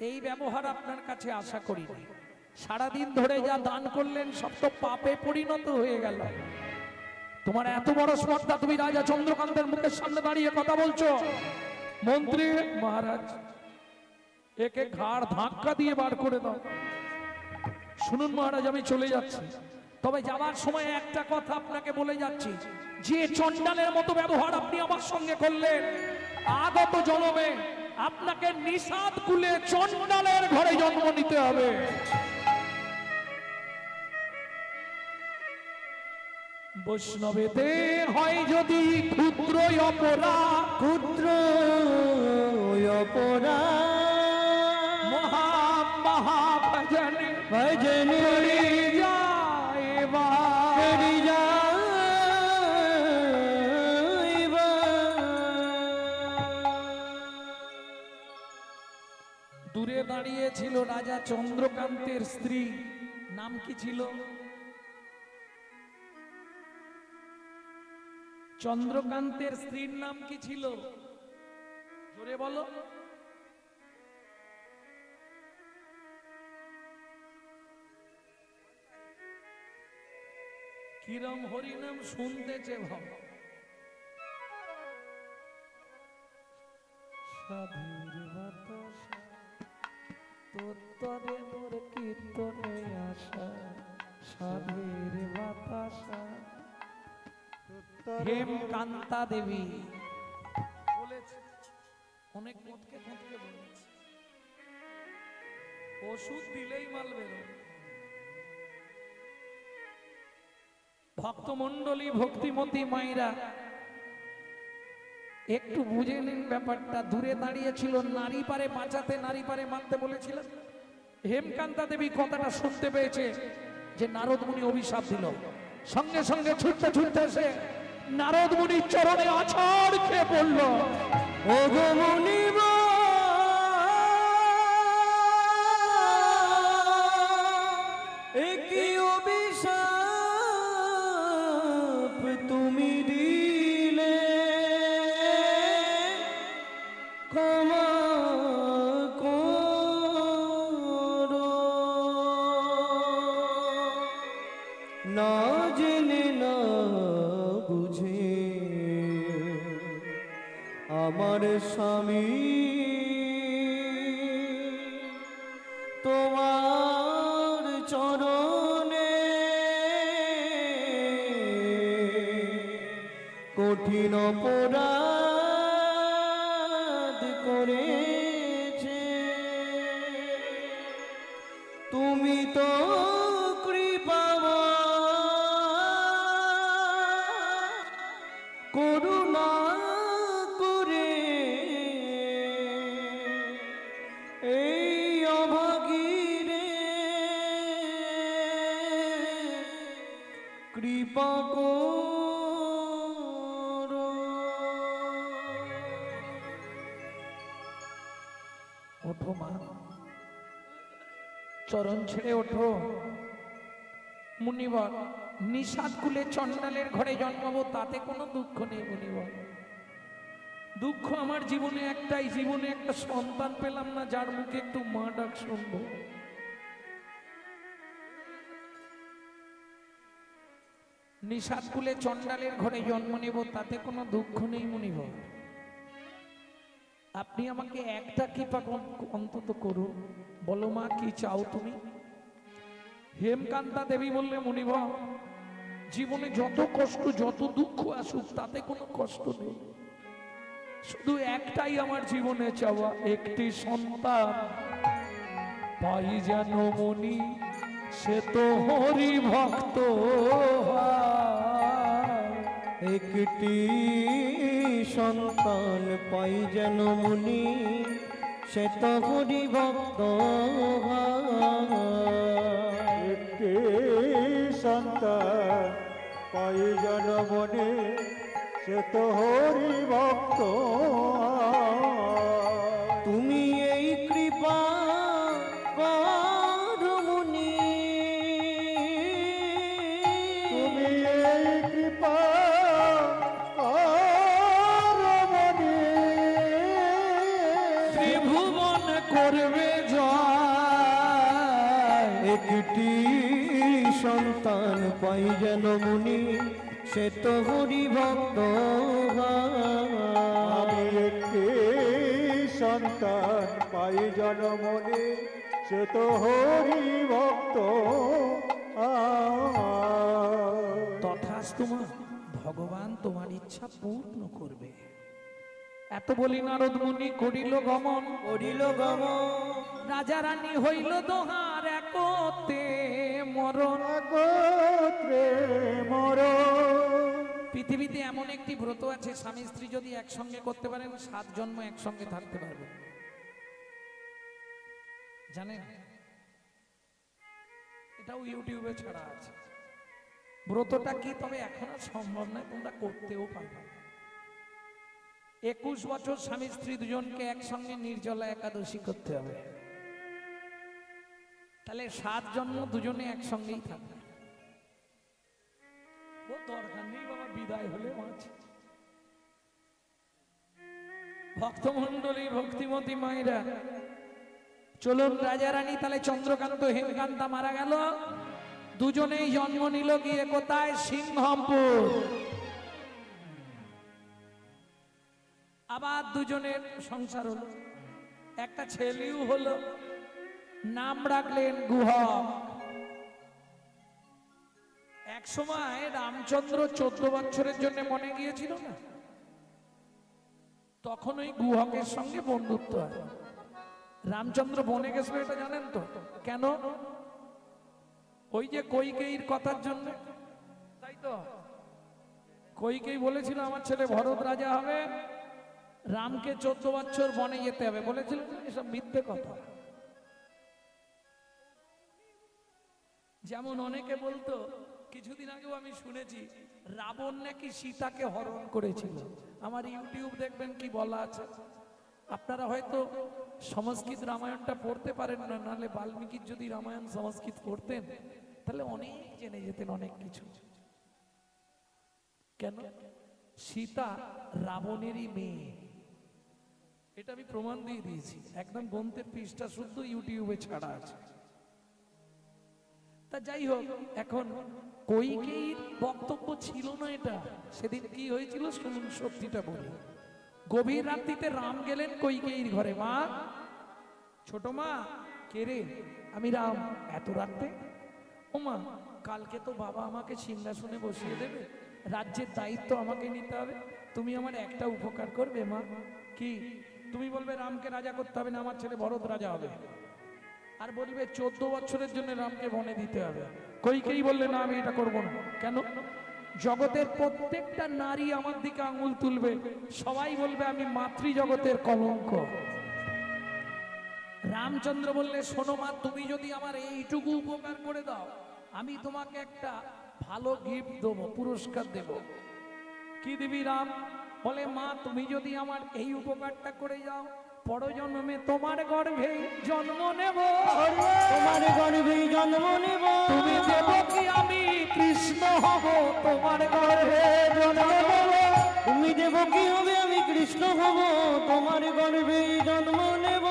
এই ব্যবহার আপনার কাছে আশা করিনি। সারাদিন ধরে যা দান করলেন সব তো পাপে পরিণত হয়ে গেল। তোমার এত বড় স্পর্ধা, তুমি রাজা চন্দ্রকান্তের মুখের সামনে দাঁড়িয়ে কথা বলছো? মন্ত্রী, মহারাজ একে ঘাড় ধাক্কা দিয়ে বার করে দাও। শুনুন মহারাজ, আমি চলে যাচ্ছি, তবে যাবার সময় একটা কথা আপনাকে বলে যাচ্ছি, যে চণ্ডালের মতো ব্যবহার আপনি আমার সঙ্গে করলেন, আগত জন্মে আপনাকে নিষাদ কুলে চণ্ডালের ঘরে জন্ম নিতে হবে। বৈষ্ণবেতে হয় যদি ক্ষুদ্র অপরাধ, ক্ষুদ্র অপরাধ, দাঁড়িয়েছিল রাজা চন্দ্রকান্তের স্ত্রী, নাম কি ছিল? চন্দ্রকান্তের স্ত্রীর নাম কি ছিল? জোরে বলো। কিরম হরিনাম শুনতেছে ভাব। সাধুর বাতাসা তোর তরে মোর কীর্তনে আসা, সাধুর বাতাসা। হেমকান্তা দেবী বলেছে, অনেক মতকে মতকে বলেছে, ওষুধ দিলেই মাল বেরো। ভক্তমণ্ডলী ভক্তিমতী মায়েরা একটু বুঝে নিন ব্যাপারটা। দূরে দাঁড়িয়েছিল, নারী পারে বাঁচাতে, নারী পারে মারতে বলেছিলেন। হেমকান্তা দেবী কথাটা শুনতে পেয়েছে যে নারদ মুনি অভিশাপ দিল, সঙ্গে সঙ্গে ছুটতে ছুটতে এসে নারদ মুনির চরণে আছাড় খেয়ে পড়ল। ও গো মুনিব, একই অভিশাপ তুমি দিলে, ক্ষমা করো। না জেনে না বুঝে আমার স্বামী তোমার চরণে কঠিন অপরাধ করেছে। তুমি তো করুণা করে এই অভাগীরে কৃপা করো। ওঠো মা, চরণ ছেড়ে ওঠো। মুনিবর, নিষাদ কুলে চণ্ডালের ঘরে জন্মাবো তাতে কোনো দুঃখ নেই মুনিবর। দুঃখ আমার জীবনে একটাই, জীবনে একটা সন্তান পেলাম না যার মুখে একটু মা ডাক শুনবো। নিষাদ কুলে চণ্ডালের ঘরে জন্ম নেব তাতে কোনো দুঃখ নেই মুনিবর। আপনি আমাকে একটা কৃপা অন্তত করুন, বলো মা কি চাও তুমি? হেমকান্তা দেবী বললে, মুনিবর জীবনে যত কষ্ট যত দুঃখ আসুক তাতে কোনো কষ্ট নেই, শুধু একটাই আমার জীবনে চাওয়া, একটি সন্তান পাই যেন মনি, সে তো হরি ভক্ত হয়। একটি সন্তান পাই যেন মুনি, সে তো হরি ভক্ত হয়। একটি সন্তান পাই জনমনে, সে তো হরি ভক্ত। তুমি এই কৃপা করো মুনি, তুমি এই কৃপা করো মনে, ত্রিভুবন করবে জয়। একটি সন্তান পাই যেন মুনি, সে তো হরি ভক্ত আমি হয়। একটি সন্তান পাই জনমনে, সে তো হরি ভক্ত। তথাস্তু মা, ভগবান তোমার ইচ্ছা পূর্ণ করবে। এত বলি নারদ মুনি করিল গমন, করিল গমন, রাজা রানী হইল দোহার একতে মরণ। একত্রে মরণ। পৃথিবীতে এমন একটি ব্রত আছে, স্বামী স্ত্রী যদি একসঙ্গে করতে পারেন 7 জন্ম একসঙ্গে থাকতে পারবে, জানেন? এটাও ইউটিউবে ছাড়া আছে। ব্রতটা কি তবে এখনো সম্ভব নয়, তোমরা করতেও পারবে। 21 বছর স্বামী স্ত্রী দুজনকে একসঙ্গে নির্জলা একাদশী করতে হবে। তাহলে 7 জন্ম দুজনে একসঙ্গেই থাকবে। ও দরকার নেই বাবা, বিদায় হলে আছে। ভক্তমন্ডলী, ভক্তিমতী মায়েরা, চলুন রাজা রানী। তাহলে চন্দ্রকান্ত হেমকান্তা মারা গেল, দুজনেই জন্ম নিল গিয়ে কোথায়? সিংহমপুর। আবার দুজনের সংসার হলো, একটা ছেলেও হলো, নাম রাখলেন গুহক। এক সময় রামচন্দ্র 14 বছরের জন্য মনে গিয়েছিল না, তখন ওই গুহকের সঙ্গে বন্ধুত্ব হয়। রামচন্দ্র বনে গেছিল, এটা জানেন তো কেন? ওই যে কইকেয়ীর কথার জন্য, তাই তো। কইকেয়ী বলেছিল আমার ছেলে ভরত রাজা হবে, রামকে 14 বছর বনে যেতে হবে বলেছিল। এসব মিথ্যে কথা। যেমন অনেকে বলতো, কিছুদিন আগেও আমি শুনেছি রাবণ নাকি সীতাকে হরণ করেছিল। আমার ইউটিউব দেখবেন কি বলা আছে। আপনারা হয়তো সংস্কৃত রামায়ণটা পড়তে পারেন না, নাহলে বাল্মীকির যদি রামায়ণ সংস্কৃত পড়তেন তাহলে অনেক জেনে যেতেন অনেক কিছু। কেন? সীতা রাবণেরই মেয়ে, এটা আমি প্রমাণ দিয়ে দিয়েছি। একদম গ্রন্থের পৃষ্ঠা শুদ্ধ ইউটিউবে ছাড়া আছে। তা যাই হোক, এখন কইকেয়ীর বক্তব্য ছিল না এটা। সেদিন কি হয়েছিল শুনুন, সত্যিটা বলি। গভীর রাত্রিতে রাম গেলেন কইকেয়ীর ঘরে। মা, ছোট মা। কে রে? আমি রাম। এত রাত্রে? ও মা, কালকে তো বাবা আমাকে সিংহাসনে বসিয়ে দেবে, রাজ্যের দায়িত্ব আমাকে নিতে হবে, তুমি আমার একটা উপকার করবে মা। কি? তুমি বলবে রামকে রাজা করতে হবে না, আমার ছেলে ভরত রাজা হবে, আর বলবে 14 বছরের জন্য রামকে বনে দিতে হবে। কইকেয়ী বললে না, আমি এটা করব না। কেন? জগতের প্রত্যেকটা নারী আমার দিকে আঙুল তুলবে, সবাই বলবে আমি মাতৃ জগতের কলঙ্ক। রামচন্দ্র বললে শোনো মা, তুমি যদি আমার এইটুকু উপকার করে দাও, আমি তোমাকে একটা ভালো গিফট দেবো, পুরস্কার দেব। কি দিবি রাম? বলে মা, তুমি যদি আমার এই উপকারটা করে যাও, পরজন্মে তোমার গর্ভে জন্ম নেব। তোমার গর্ভে জন্ম নেব। তুমি দেবকী, আমি কৃষ্ণ হব, তোমার গর্ভে জন্ম নেব। তুমি দেবকী হবে, আমি কৃষ্ণ হব, তোমার গর্ভে জন্ম নেব।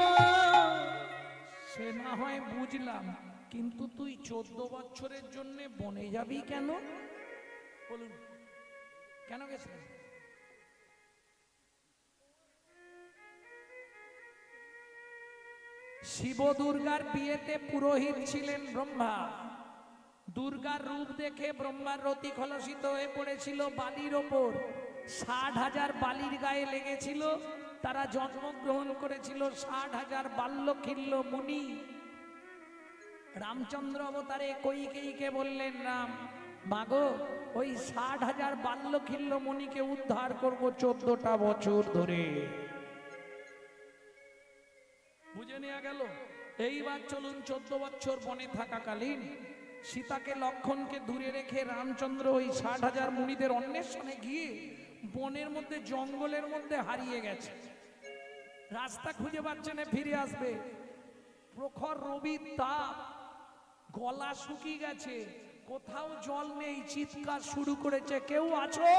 সে না হয় বুঝলাম, কিন্তু তুই 14 বছরের জন্য বনে যাবি কেন? বলুন, কেন গেছিস? শিব দুর্গার বিয়েতে পুরোহিত ছিলেন ব্রহ্মা। দুর্গার রূপ দেখে ব্রহ্মার রতি খলসিত হয়ে পড়েছিল বালির ওপর। 60,000 বালির গায়ে লেগেছিল। তারা জন্মগ্রহণ করেছিল 60,000 বাল্যখিল্য মুনি। রামচন্দ্র অবতারে কইকেয়ীকে বললেন, রাম মাগো, ওই 60,000 বাল্যখিল্য মুনিকে উদ্ধার করব 14টা বছর ধরে। বুঝে নেওয়া গেল। এইবার চলুন, 14 বছর বনে থাকাকালীন সীতাকে লক্ষণকে দূরে রেখে রামচন্দ্র ওই 60,000 মুনিদের অন্বেষণে গিয়ে বনের মধ্যে, জঙ্গলের মধ্যে হারিয়ে গেছে। রাস্তা খুঁজে পাচ্ছে না, ফিরে আসবে। প্রখর রবির তাপ, গলা শুকিয়ে গেছে, কোথাও জল নেই। চিৎকার শুরু করেছে, কেউ আছো?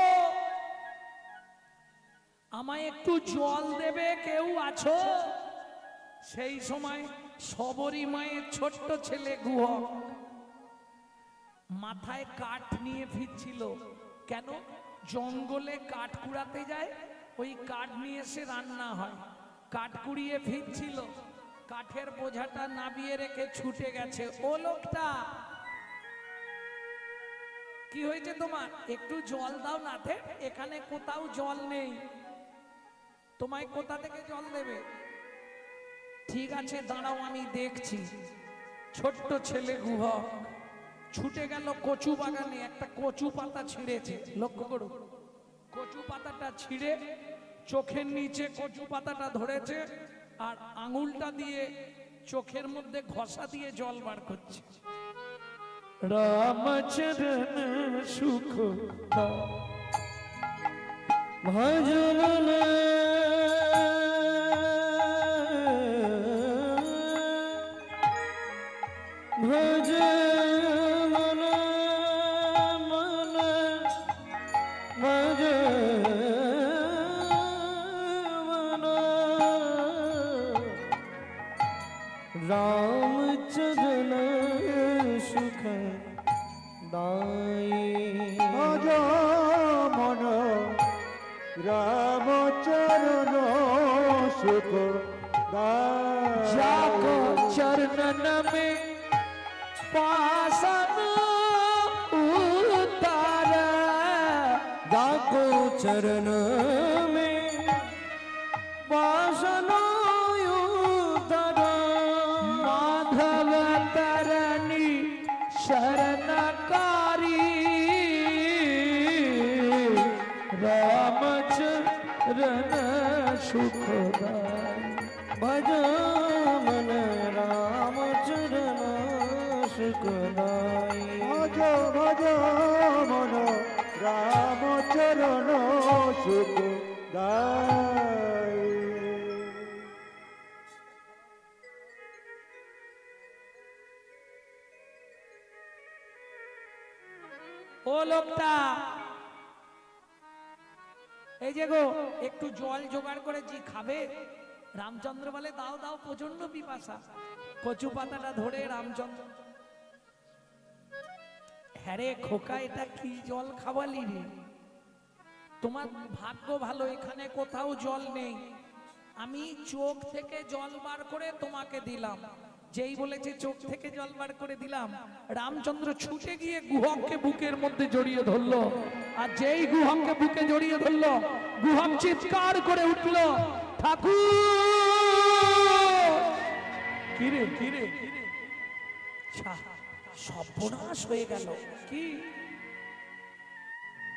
আমায় একটু জল দেবে, কেউ আছো? সেই সময় সবরী মায়ের ছোট্ট ছেলে গুহক মাথায় কাঠ নিয়ে ফিরছিল। কেন? জঙ্গলে কাঠ কুড়াতে যায়, ওই কাঠ নিয়ে এসে রান্না হয়। কাঠ কুড়িয়ে ফিরছিল, কাঠের বোঝাটা নাবিয়ে রেখে ছুটে গেছে। ও লোকটা, কি হয়েছে তোমার? একটু জল দাও না। এখানে কোথাও জল নেই, তোমায় কোথা থেকে জল দেবে? ঠিক আছে দাঁড়াও, আমি দেখছি। ছোট্ট ছেলে গুহক ছুটে গেল কচু বাগানে। একটা কচু পাতা ছিঁড়েছে, লক্ষ্য করুন। কচু পাতাটা ছিঁড়ে চোখের নিচে কচু পাতাটা ধরেছে, আর আঙুলটা দিয়ে চোখের মধ্যে ঘষা দিয়ে জল বার করছে। রামচরণ সুখ ভজন না ভজ মন রামচরণ সুখ जाको चरणन में पासन उतार जाको चरण में पासन उतार माधव तरणी शरणकारी रामचरण सुखदाई भज मन रामचरण सुखदाई ভজ ভজ মন রামচরণ সুখ দাই। ও লোকটা এই যে গো একটু জল জোগাড় করে জি খাবে। রামচন্দ্র বলে দাও দাও, প্রচন্ড পিপাসা। কচু পাতাটা ধরে রামচন্দ্র, হ্যাঁ রে খোকা, এটা কি জল খাওয়ালি রে? তোমার ভাগ্য ভালো, এখানে কোথাও জল নেই। আমি চোখ থেকে জল বার করে তোমাকে দিলাম। যেই বলেছে চোখ থেকে জল বার করে দিলাম, রামচন্দ্র ছুটে গিয়ে গুহককে বুকের মধ্যে জড়িয়ে ধরলো। আর যেই গুহককে বুকে জড়িয়ে ধরলো, গুহক চিৎকার করে উঠলো, ঠাকুর! কিরে কিরে কিরে, সর্বনাশ হয়ে গেল। কি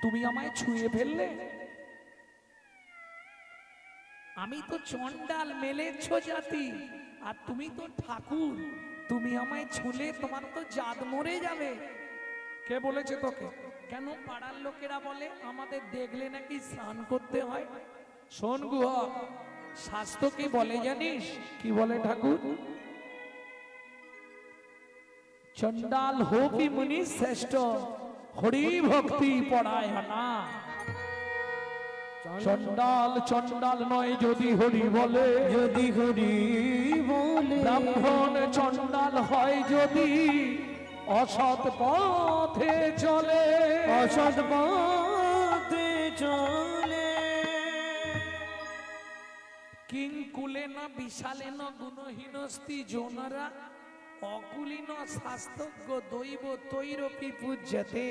তুমি আমায় ছুঁয়ে ফেললে? আমি তো চন্ডাল, মেলেচ্ছ জাতি, আর তুমি তো ঠাকুর। তুমি আমায় ছুঁলে তোমার তো জাত মরে যাবে। কে বলেছে তোকে? কেন পাড়ার লোকেরা বলে আমাদের দেখলে নাকি স্নান করতে হয়। শোন গুহক, শাস্ত্র কি বলে জানিস? কি বলে ঠাকুর? চন্ডাল হোপি মুনি শ্রেষ্ঠ, হরি ভক্তি পড়ায় না। চন্ডাল চন্ডাল নয় যদি হরি বলে, যদি হরি বলে ব্রাহ্মণ চন্ডাল হয় যদি অসৎ পথে চলে। অসৎ পথে চলে কিংকুলে না বিশালে না গুণহীনস্তি জোনরা অকুলীন শাস্তজ্ঞ দৈব তৈরপি পূজ্যতে।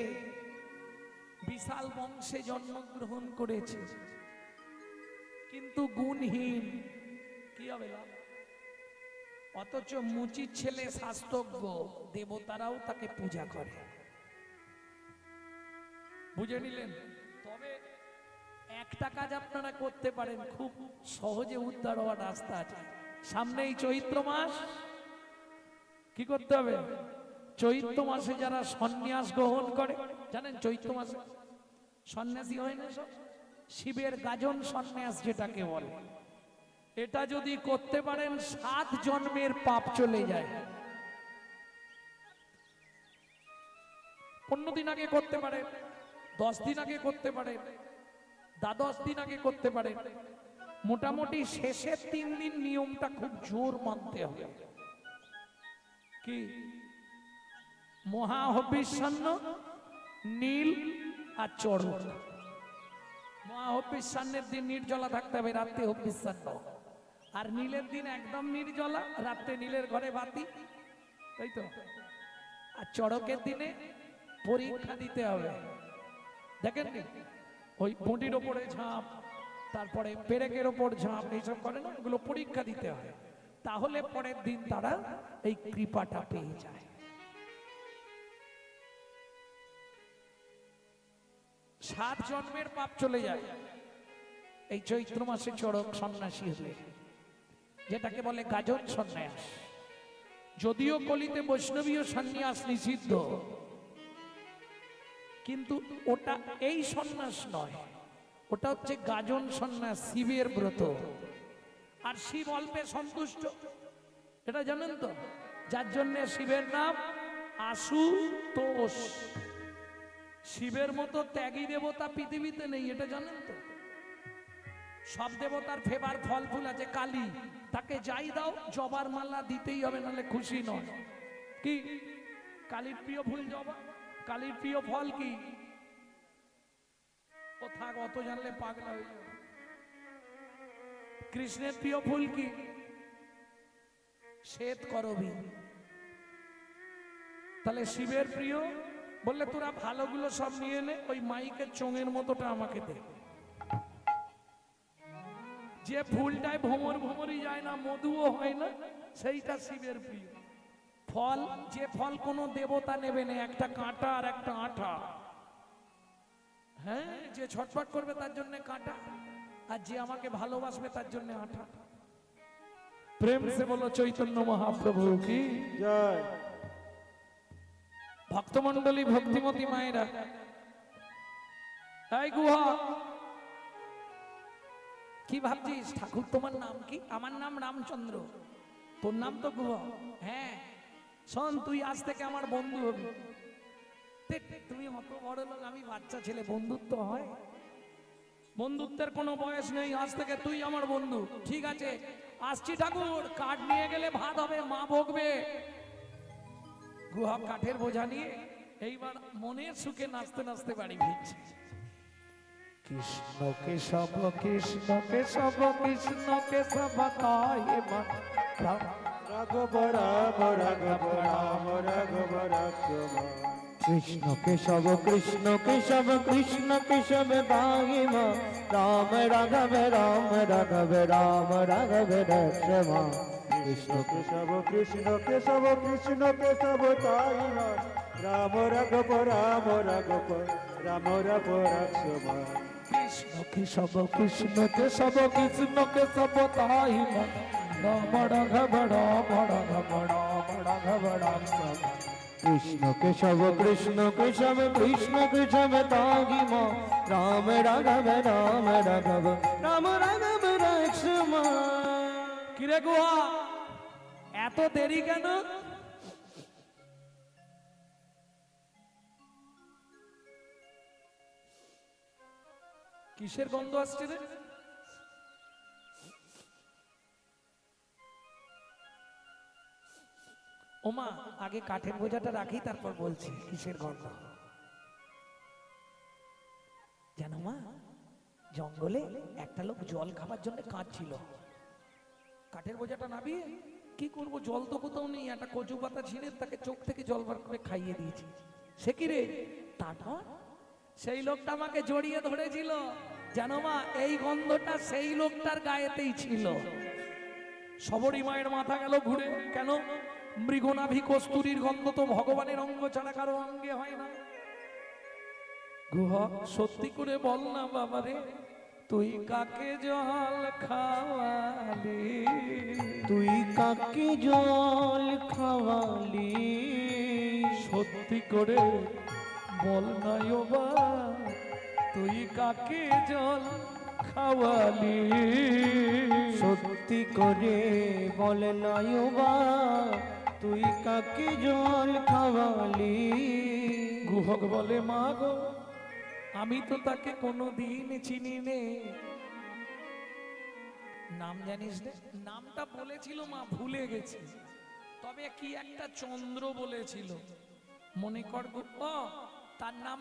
বিশাল বংশে জন্মগ্রহণ করেছে কিন্তু গুণহীন, কি হবে লাভ? অথচ মুচির ছেলে শাস্তজ্ঞ, দেবতারাও তাকে পূজা করে। বুঝে নিলেন? তবে একটা কাজ আপনারা করতে পারেন, খুব সহজে উদ্ধার হওয়ার রাস্তা আছে। সামনেই চৈত্র মাস, কি করতে হবে? চৈত্র মাসে যারা সন্ন্যাস গ্রহণ করে, জানেন চৈত্র মাসে সন্ন্যাসী হয় না সব, শিবের গাজন সন্ন্যাস যেটাকে বলে, এটা যদি করতে পারেন 7 জন্মের পাপ চলে যায়। 15 দিন আগে করতে পারে, 10 দিন আগে করতে পারে, 10 দিন আগে করতে পারে। মোটামুটি শেষের 3 দিন নিয়মটা খুব জোর মানতে হবে। কি? মহাহবিষ্যান্ন, নীল আর চড়ক। মহাহবিষ্যান্নের দিন নির্জলা থাকতে হবে, রাত্রে হবিষ্যান্ন। আর নীলের দিন একদম নির্জলা, রাত্রে নীলের ঘরে বাতি, তাই তো। আর চড়কের দিনে পরীক্ষা দিতে হবে। দেখেন ওই বটির ওপরে ঝাঁপ, তারপরে পেরেকের ওপর ঝাঁপ, এইসব করে না, ওগুলো পরীক্ষা দিতে হয়। তাহলে পরের দিন তারা এই কৃপাটা পেয়ে যায়। 7 জন্মের পাপ চলে যায় এই চৈত্র মাসে চড়ক সন্ন্যাসী হলে, যেটাকে বলে গাজন সন্ন্যাস। যদিও কলিতে বৈষ্ণবীয় সন্ন্যাস নিষিদ্ধ, কিন্তু ওটা এই সন্ন্যাস নয়, ওটা হচ্ছে গাজন সন্ন্যাস, শিবের ব্রত। আর শিব অল্পে সন্তুষ্ট, এটা জানেন তো, যার জন্য শিবের নাম আশুতোষ। শিবের মতো ত্যাগী দেবতা পৃথিবীতে নেই, এটা জানেন তো। সব দেবতার ফেভার ফল ফুল আছে। কালী, তাকে যাই দাও জবার মালা দিতেই হবে, নাহলে খুশি নয়। কি? কালীর প্রিয় ফুল জবা, কালীর প্রিয় ফল কি? ও থাক, অত জানলে পাগলা হয়ে যাবে। কৃষ্ণের প্রিয় ফুল কি? শ্বেত করবী। তাহলে শিবের প্রিয়? বললে তোরা ভালোগুলো সব নিয়ে নে, ওই মাইকের চোঙের মতোটা আমাকে দে। যে ফুলটায় ভ্রমর ভ্রমরই যায় না, মধুও হয় না, সেইটা শিবের প্রিয় ফল। যে ফল কোনো দেবতা নেবে না, একটা কাঁটা আর একটা আঠা। হ্যাঁ, যে ছটফট করবে তার জন্য কাঁটা, আর যে আমাকে ভালোবাসবে তার জন্য আঠা। প্রেম সে বলো চৈতন্য মহাপ্রভু কি জয়। ভক্তমন্ডলী, ভক্তিমতী মায়েরা, এই গুহা, কি ভাবছিস? ঠাকুর তোমার নাম কি? আমার নাম রামচন্দ্র। তোর নাম তো গুহা। হ্যাঁ শোন, তুই আজ থেকে আমার বন্ধু হবি। তুমি অত বড় লোক, আমি বাচ্চা ছেলে, বন্ধুত্ব হয়? বন্ধুত্বের কোনো বয়স নেই। আজ থেকে তুই আমার বন্ধু। ঠিক আছে, আসছি ঠাকুর। কাঠ নিয়ে গেলে ভাত হবে, মা বকবে। গুহা কাঠের বোঝা নিয়ে এইবার মনের সুখে নাচতে নাচতে বাড়ি ফিরছে। কৃষ্ণ কেশব কৃষ্ণ কেশব কৃষ্ণ কেশব তাই রাঘব রাম রাঘব রাম রাঘব রাঘব। কৃষ্ণ কেশব কৃষ্ণ কেশব কৃষ্ণ কেশব বাহিমা রাম রাঘব রাম রাঘব রাম রাঘব রক্ষমা। কৃষ্ণ কেশব কৃষ্ণ কেশব কৃষ্ণ কেশব তাই রাম রাঘব রাম রাঘব রাম রাঘব রাঘব। কৃষ্ণ কেশব কৃষ্ণ কেশব কৃষ্ণ কেশব তাই রাম রাঘব রাম রাঘব রাম রাঘব রাম। কৃষ্ণ কেশব কৃষ্ণ কেশব কৃষ্ণ কেশব তাগিমা রাম রাঘব রাম রাঘব রাম রাঘব রক্ষমা। কিরে গুহা, এত দেরি কেন? কিসের গন্ধ আসছে রে? ওমা, আগে কাঠের বোঝাটা রাখি, তারপর বলছি কিসের গন্ধ। জানো মা, জঙ্গলে একটা লোক জল খাবার জন্য কাঁদছিল। কাঠের বোঝাটা নামিয়ে কি করব, জল তো কোথাও নেই, একটা কচু পাতা ছিঁড়ে তাকে চোখ থেকে জল বার করে খাইয়ে দিয়েছি। সে কি রে? তারপর সেই লোকটা আমাকে জড়িয়ে ধরেছিল। জানো মা, এই গন্ধটা সেই লোকটার গায়েতেই ছিল। সবরী মায়ের মাথা গেল ঘুরে। কেন? মৃগনাভি কস্তুরীর গন্ধ তো ভগবানের অঙ্গ ছাড়া কারো অঙ্গে হয় না। গুহা, সত্যি করে বল না বাবারে, তুই কাকে জল খাওয়ালি? তুই কাকে জল খাওয়ালি? সত্যি করে বল না ও বা, তুই কাকে জল খাওয়ালি? সত্যি করে বল না বা, তুই কাকে জল খাওয়ালি? গুহক বলে, মা গো, আমি তো তাকে কোনোদিন চিনি নে। নাম জানিস রে? নামটা বলেছিল মা, ভুলে গেছি। তবে কি একটা চন্দ্র বলেছিল, মনে কর গো। ও, তার নাম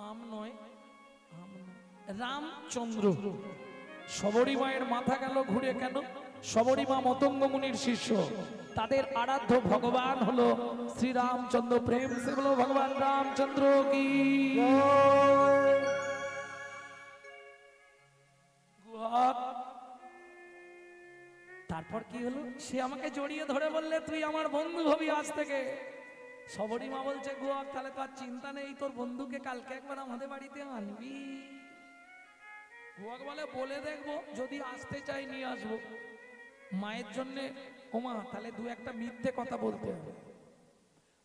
আম নয়, রামচন্দ্র। সবরী মায়ের মাথা গেল ঘুরে। কেন? সবরী মা মতঙ্গ মুনির শিষ্য, তাদের আরাধ্য ভগবান হলো শ্রীরামচন্দ্র। প্রেম সে বলো ভগবান রামচন্দ্র কি। তারপর কি হলো? সে আমাকে জড়িয়ে ধরে বললে, তুই আমার বন্ধু হবি আজ থেকে। সবরী মা বলছে, গুহা, তাহলে তো আর চিন্তা নেই, তোর বন্ধুকে কালকে একবার আমাদের বাড়িতে আনবি। গুহা বলে, বলে দেখবো, যদি আসতে চাই নিয়ে আসবো। মায়ের জন্যে, ওমা, তাহলে দু একটা মিথ্যে কথা বলতে হবে।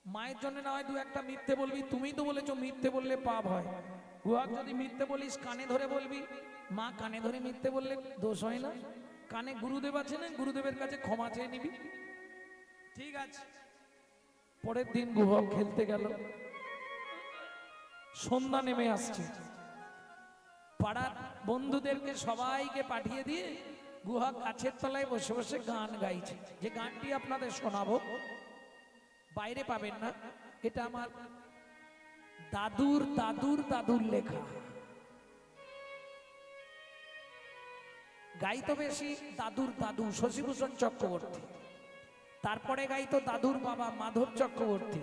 মায়ের জন্য না হয় দু একটা মিথ্যে বলবি। তুমি তো বলেছো মিথ্যে বললে পাপ হয়। গুহাক যদি মিথ্যে বলিস কানে ধরে বলবি। মা, কানে ধরে মিথ্যে বললে দোষ হয় না? কানে গুরুদেব আছে না, গুরুদেবের কাছে ক্ষমা চেয়ে নিবি। ঠিক আছে। পরের দিন গুহক খেলতে গেল। সন্ধ্যা নেমে আসছে। পাড়ার বন্ধুদেরকে সবাইকে পাঠিয়ে দিয়ে গুহা গাছের তলায় বসে বসে গান গাইছে। যে গানটি আপনাদের শোনাবো, বাইরে পাবেন না, এটা আমার দাদুর দাদুর দাদুর লেখা। গাইতো বেশি দাদুর দাদু শশীভূষণ চক্রবর্তী, তারপরে গাইতো দাদুর বাবা মাধব চক্রবর্তী,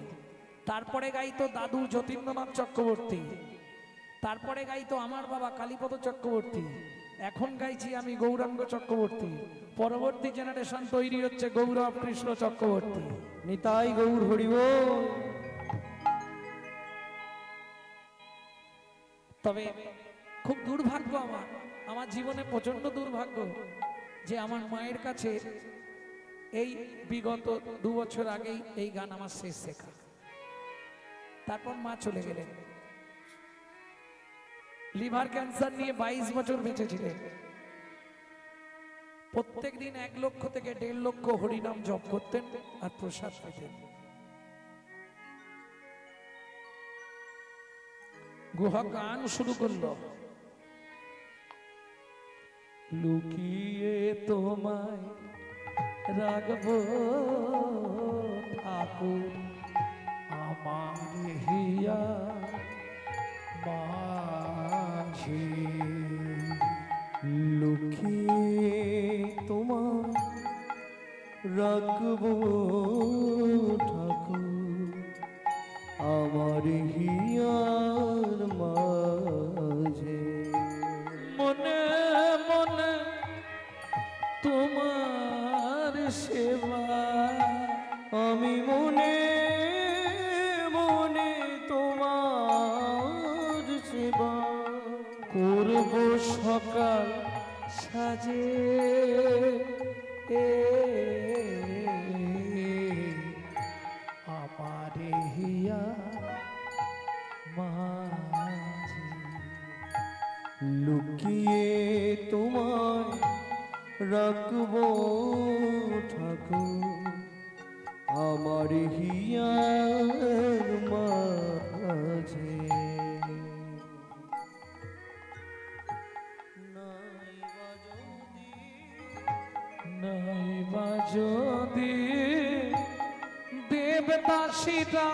তারপরে গাইতো দাদু যতীন্দ্রনাথ চক্রবর্তী, তারপরে গাইতো আমার বাবা কালীপদ চক্রবর্তী, এখন গাইছি আমি গৌরাঙ্গ চক্রবর্তী, পরবর্তী জেনারেশন তৈরি হচ্ছে গৌরব কৃষ্ণ চক্রবর্তী। নিতাই গৌর হরিব। তবে খুব দুর্ভাগ্য আমার, আমার জীবনে প্রচন্ড দুর্ভাগ্য যে আমার মায়ের কাছে এই বিগত 2 বছর আগেই এই গান আমার শেষ শেখা। তারপর মা চলে গেলেন, লিভার ক্যান্সার নিয়ে 22 বছর বেঁচেছিলেন। প্রত্যেক দিন 1 লক্ষ থেকে 1.5 লক্ষ হরিনাম জপ করতেন আর প্রসাদ পেতেন। গুহা গান শুরু করলো, লুকিয়ে তোমায় রাখবো ঠাকুর আমার হিয়া মাঝে, লুকিয়ে তোমার রাখবো ঠাকুর আমার হিয়ার মাঝে। মনে মনে তোমার সেবা আমি মনে মনে তোমার সেবা করব সকাল সাজে, আমার হিয়া মাঝে, লুকিয়ে তোমায় রাখবো ঠাকুর আমার হিয়ার মাঝে। নাইবা যদি দেবদাসীরা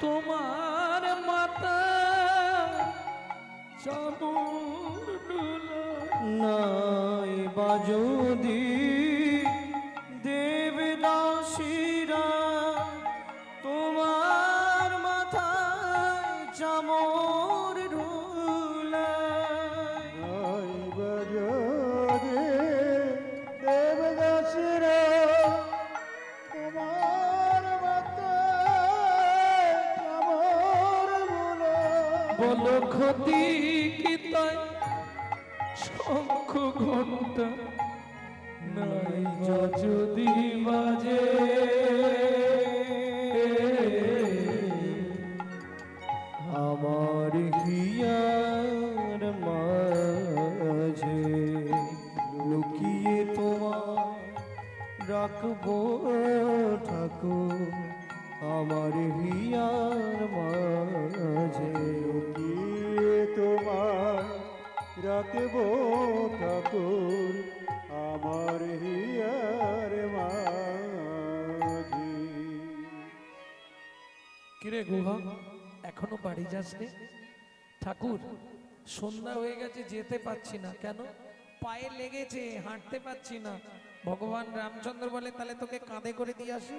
তোমার মাতা চামর নাই বা যদি দেবদাসীরা তোমার মাথায় চামর ঢুলায়, নাইবা যদি দেবদাসীরা তোমার মাথায় চামর বুলায়। বলো ক্ষতি কি তাই শঙ্খ ঘন্টা নাই যদি বাজে, আমার হিয়ার মাঝে লুকিয়ে তোমায় রাখবো ঠাকুর আমার হিয়ার মাঝে। লুকিয়ে তোমার রাখবো ঠাকুর আমার হিয়ার মাঝে। কিরে গুহা এখনো বাড়ি যাসনি? ঠাকুর সন্ধ্যা হয়ে গেছে, যেতে পাচ্ছি না। কেন? পায়ে লেগেছে, হাঁটতে পাচ্ছি না। ভগবান রামচন্দ্র বলে তাহলে তোকে কাঁধে করে দিয়ে আসি।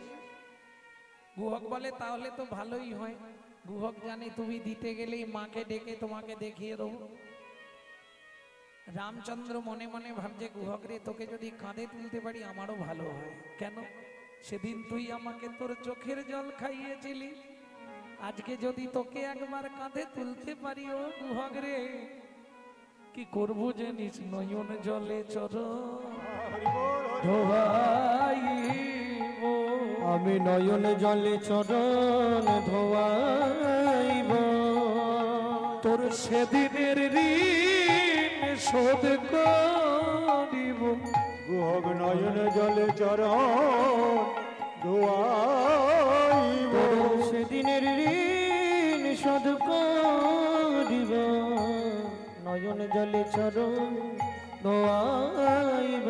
গুহক বলে তাহলে তো ভালোই হয়। গুহক জানে তুমি দিতে গেলেই মাকে ডেকে তোমাকে দেখিয়ে দেবো। রামচন্দ্র মনে মনে ভাবছে গুহক রে, তোকে যদি কাঁধে তুলতে পারি আমারও ভালো হয়। কেন? সেদিন তুই আমাকে তোর চোখের জল খাইয়েছিলি, আজকে যদি তোকে একবার কাঁধে তুলতে পারি ও গুহক রে, কি করবো জানিস? নয়ন জলে ধোয়াইব, আমি নয়ন জলে চরণ ধোয়াইব, তোর সেদিনের ঋণ শোধ করিব। গুহক নয়ন জলে চরণ ধোয়াইব, সেদিনের ঋণ শোধ করিব, নয়ন জলে চরণ ধোয়াইব।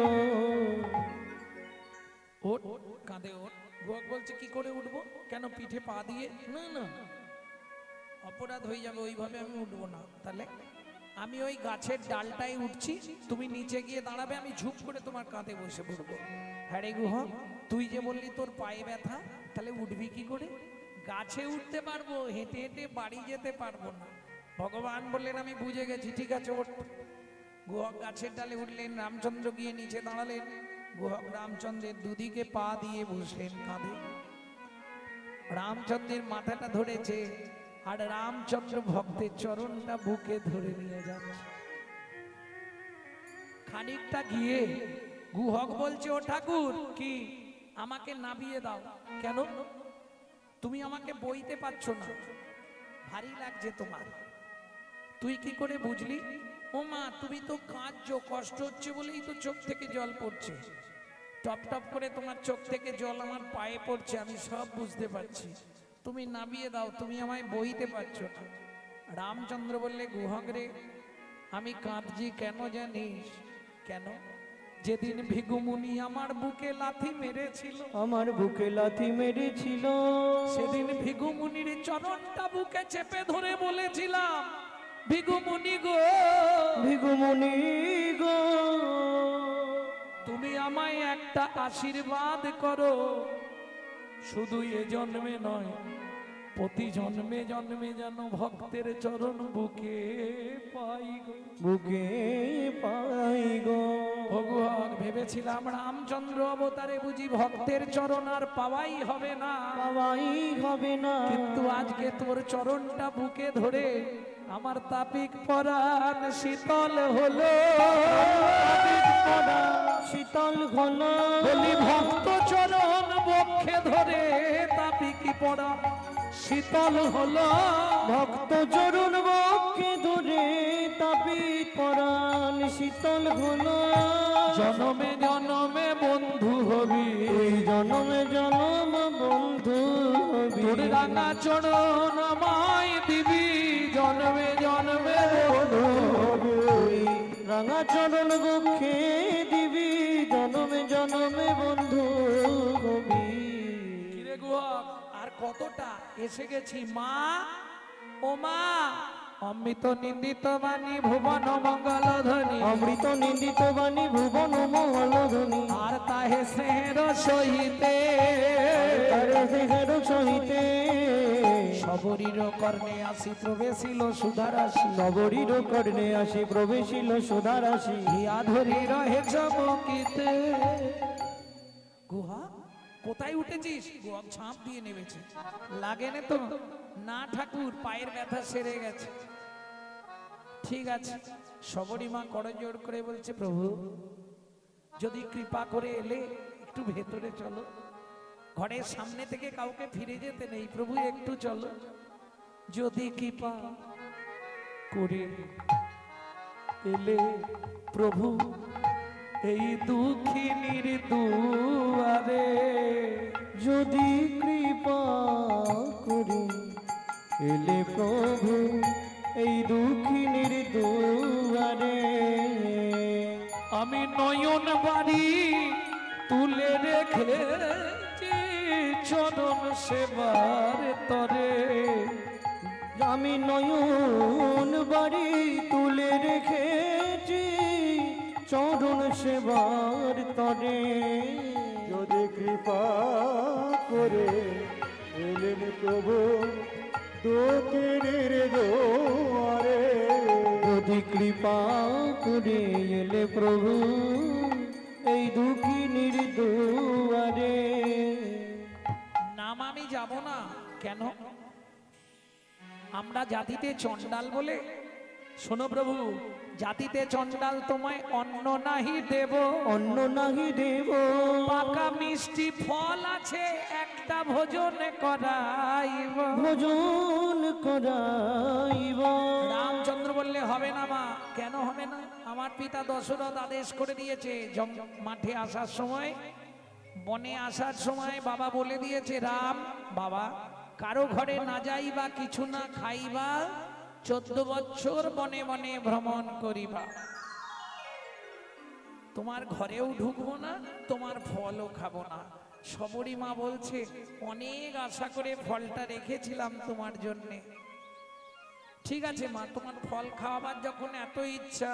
ওঠ কাঁধে ওঠ। গুহক বলছে কি করে উঠবো? কেন পিঠে পা দিয়ে? না না, অপরাধ হয়ে যাবে, ওইভাবে আমি উঠবো না। তাহলে আমি ওই গাছের ডালটাই উঠছি, তুমি নিচে গিয়ে দাঁড়াবে, আমি ঝুপ করে তোমার কাঁধে বসে পড়বো। হ্যাঁ রে গুহ, তুই যে বললি তোর পায়ে ব্যথা, তাহলে উঠবি কি করে? গাছে উঠতে পারবো, হেঁটে হেঁটে বাড়ি যেতে পারবো না। ভগবান বললেন আমি বুঝে গেছি, ঠিক আছে ওঠ। গুহক গাছের ডালে উঠলেন, রামচন্দ্র গিয়ে নিচে দাঁড়ালেন। গুহক রামচন্দ্রের দুদিকে পা দিয়ে বসলেন কাঁধে। রামচন্দ্রের মাথাটা ধরেছে, আর রামচন্দ্র ভক্তের চরণটা বুকে ধরে নিয়ে যাচ্ছে। খানিকটা গিয়ে গুহক বলছে, ও ঠাকুর, কি আমাকে নাবিয়ে দাও। কেন? তুমি আমাকে বইতে পারছো না, ভারী লাগছে তোমার। তুই কি করে বুঝলি? ও মা, তুমি তো কাঁদছো, কষ্ট হচ্ছে বলেই তো চোখ থেকে জল পড়ছে। টপ টপ করে তোমার চোখ থেকে জল আমার পায়ে পড়ছে, আমি সব বুঝতে পারছি। তুমি নামিয়ে দাও, তুমি আমায় বইতে পারছো না। রামচন্দ্র বললে, গুহক রে, আমি কাঁদছি কেন জানিস? কেন? যেদিন ভিগুমুনি আমার বুকে লাথি মেরেছিল, আমার বুকে লাথি মেরেছিল, সেদিন ভিগুমুনির চরণটা বুকে চেপে ধরে বলেছিলাম, ভিগুমুনি গো, ভিগুমুনি গো, তুমি আমায় একটা আশীর্বাদ করো, শুধু এ জন্মে নয়, প্রতি জন্মে জন্মে যেন ভক্তের চরণ বুকে পাই গো, বুকে পাই গো। ভগবান ভেবেছিলাম রামচন্দ্র অবতারে বুঝি ভক্তের চরণ আর পাওয়াই হবে না, পাওয়াই হবে না, কিন্তু আজকে তোর চরণটা বুকে ধরে আমার তাপিক পরাণ শীতল হলো, শীতল ঘন, বলি ভক্ত চরণ বক্ষে ধরে তাপিকি পরাণ শীতল হলো, ভক্ত চরণ বক্ষে ধরে তাপিত পরাণ শীতল ঘন। জনমে জনমে বন্ধু হবি, এই জনমে জনম বন্ধু হবি, তোর রাঙা চরণ আমায় দিবি, জনমে জনমে বন্ধু হবি, রাঙা চরণ বক্ষে দিবি, জনমে জনমে বন্ধু হবি। কিরে গুহক, আর কতটা? এসে গেছি মা, ও মা। অমৃত নিন্দিত বাণী ভুবন মঙ্গল ধ্বনি, অমৃত নিন্দিত বাণী ভুবন মঙ্গল ধ্বনি, আর তাহে স্নেহের সহিতে, তারে সেহের সহিতে, সবরীর কর্ণে আসি প্রবেশিল সুধারাশি, নবরীর কর্ণে আসি প্রবেশিল সুধারাশি, হিয়া ধরি রহে চমকিতে। গুহা, কোথায় উঠেছিস? গুহা ছাপ দিয়ে নেমেছে, লাগে না তো? না ঠাকুর, পায়ের ব্যথা সেরে গেছে। ঠিক আছে, সবরী মা করজোড় করে বলছে, প্রভু যদি কৃপা করে এলে একটু ভেতরে চলো, ঘরের সামনে থেকে কাউকে ফিরে যেতে নেই, প্রভু একটু চলো, যদি কৃপা করে এলে প্রভু এই দুঃখিনীর দুয়ারে, যদি কৃপা করি এলে প্রভু এই দুঃখিনীর দুয়ারে, আমি নয়ন বাড়ি তুলে রেখেছি চরণ সেবার তরে, আমি নয়ন বাড়ি তুলে রেখেছি চরণ সেবার তরে, যদি কৃপা করে এলেন প্রভু দক্ষিণের দুয়ারে, যদি কৃপা করে এলে প্রভু এই দুঃখিনীর দুয়ারে। নাম আমি যাব না কেন? আমরা জাতিতে চণ্ডাল বলে, শোনো প্রভু, জাতিতে চণ্ডাল তোমায় অন্ন নাহি দেব, অন্ন নাহি দেব, পাকা মিষ্টি ফল আছে একটা ভোজন করাইব, ভোজন করাইব। রামচন্দ্র বললে, হবে না মা। কেন হবে না? আমার পিতা দশরথ আদেশ করে দিয়েছে, মাঠে আসার সময়, বনে আসার সময় বাবা বলে দিয়েছে, রাম বাবা, কারো ঘরে না যাইবা, কিছু না খাইবা, 14 বছর বনে বনে ভ্রমণ করিবা, তোমার ঘরেও ঢুকবো না, তোমার ফলও খাবো না। সবরী মা বলছে, অনেক আশা করে ফলটা রেখেছিলাম তোমার জন্যে, ঠিক আছে মা, তোমার ফল খাওয়াবার যখন এত ইচ্ছা,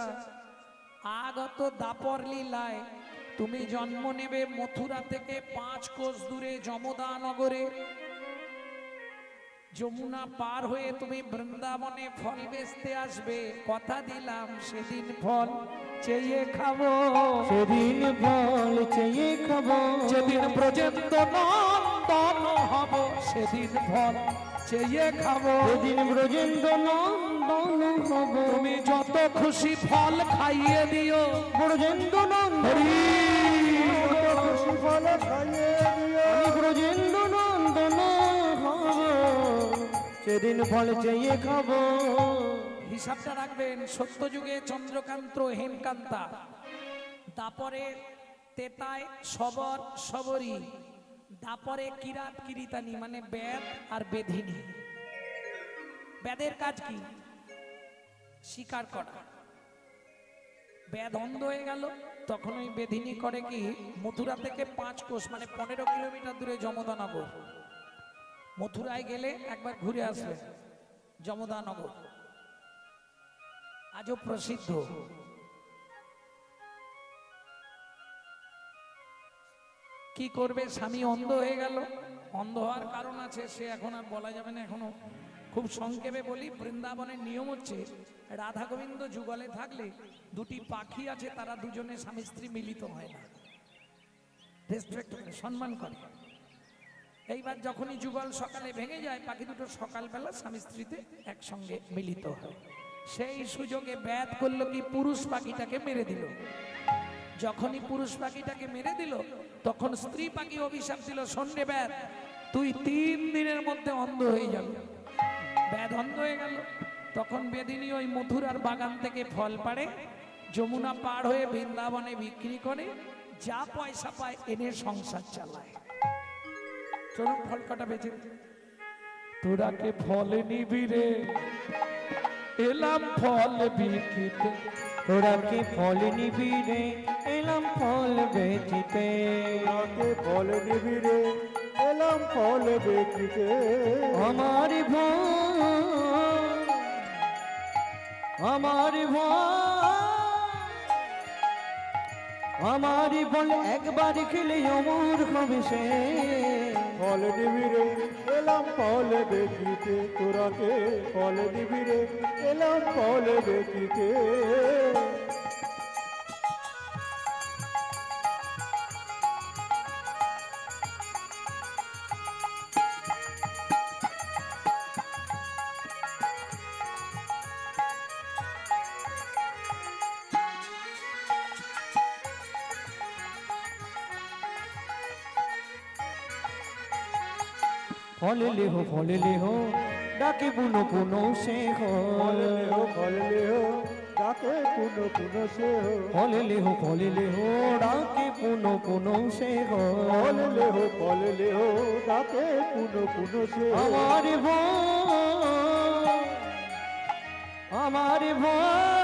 আগত দাপর লীলায় তুমি জন্ম নেবে মথুরা থেকে 5 কোষ দূরে যমদা নগরে। যমুনা পার হয়ে তুমি বৃন্দাবনে ফল বেচতে আসবে। কথা দিলাম সেদিন ফল চেয়ে খাবো, সেদিন ফল চেয়ে খাবো, যেদিন ব্রজেন্দ্র নন্দন হব সেদিন ফল চেয়ে খাবো। সেদিন ব্রজেন্দ্র নন্দন হব। তুমি যত খুশি ফল খাইয়ে দিও, ব্রজেন্দ্র নন্দন, খুশি ফল খাইয়ে দিও। আমি ব্রজেন্দ্র নন্দন হব, সেদিন ফল চেয়ে খাবো। হিসাবটা রাখবেন। সত্যযুগে চন্দ্রকান্ত হেমকান্তা, দাপরে তেতায় সবর সবরী, দাপরে কিরাত কিরিতানি মানে বেদ আর বেধিনী। বেদের কাজ কি? শিকার করা। বেদ অন্ধ হয়ে গেল, তখন ওই বেধিনী করে কি, মথুরা থেকে 5 কোষ মানে 15 কিলোমিটার দূরে যমদানগর। মথুরায় গেলে একবার ঘুরে আসবে যমদানগর, আজও প্রসিদ্ধ। কি করবে, স্বামী অন্ধ হয়ে গেল। অন্ধ হওয়ার কারণ আছে, সে এখন আর বলা যাবে না। এখনো খুব সংক্ষেপে বলি, বৃন্দাবনের নিয়ম হচ্ছে রাধা গোবিন্দ যুগলে থাকলে দুটি পাখি আছে, তারা দুজনে স্বামী স্ত্রী মিলিত হয় না, রেসপেক্ট করে, সম্মান করে। এইবার যখনই যুগল সকালে ভেঙে যায়, পাখি দুটো সকালবেলা স্বামী স্ত্রীতে একসঙ্গে মিলিত হয়। সেই সুযোগে ব্যাধ করলো কি, পুরুষ পাখিটাকে মেরে দিল। যখনই পুরুষ পাখিটাকে মেরে দিল, তখন স্ত্রী পাখি অভিশাপ দিল, শোনে ব্যাধ, তুই 3 দিনের মধ্যে অন্ধ হয়ে যাবি। ব্যাধ অন্ধ হয়ে গেল। তখন বেদিনী ওই মথুরার বাগান থেকে ফল পাড়ে, যমুনা পার হয়ে বৃন্দাবনে বিক্রি করে, যা পয়সা পায় এনে সংসার চালায়। চলুন ফল কাটা বেঁচে। তোরা কে ফল নিবি রে, এলাম ফল বিকিতে। তোরা কি ফল নিবি রে, এলাম ফল বেচিতে। রাতে ফল নিবি রে, এলাম ফল বেচিতে। আমার ভয়, আমার ভয়, আমার ফল একবার খেলে অমর হবে সে। ফল নিবি রে, এলাম ফল বেচিতে। তোরাকে ফল নিবি রে, এলাম ফল বেচিতে। ফল লেহো ডাকে পুনো পুনো সে ফল লেহো, ফল লেহো, ডাকে পুনো পুনো সে হো। ফল লেহো ডাকে পুনো পুনো সে ফল লেহো, ফল লেহো, ডাকে পুনো পুনো সে হো। আমার ভয়, আমার ভয়,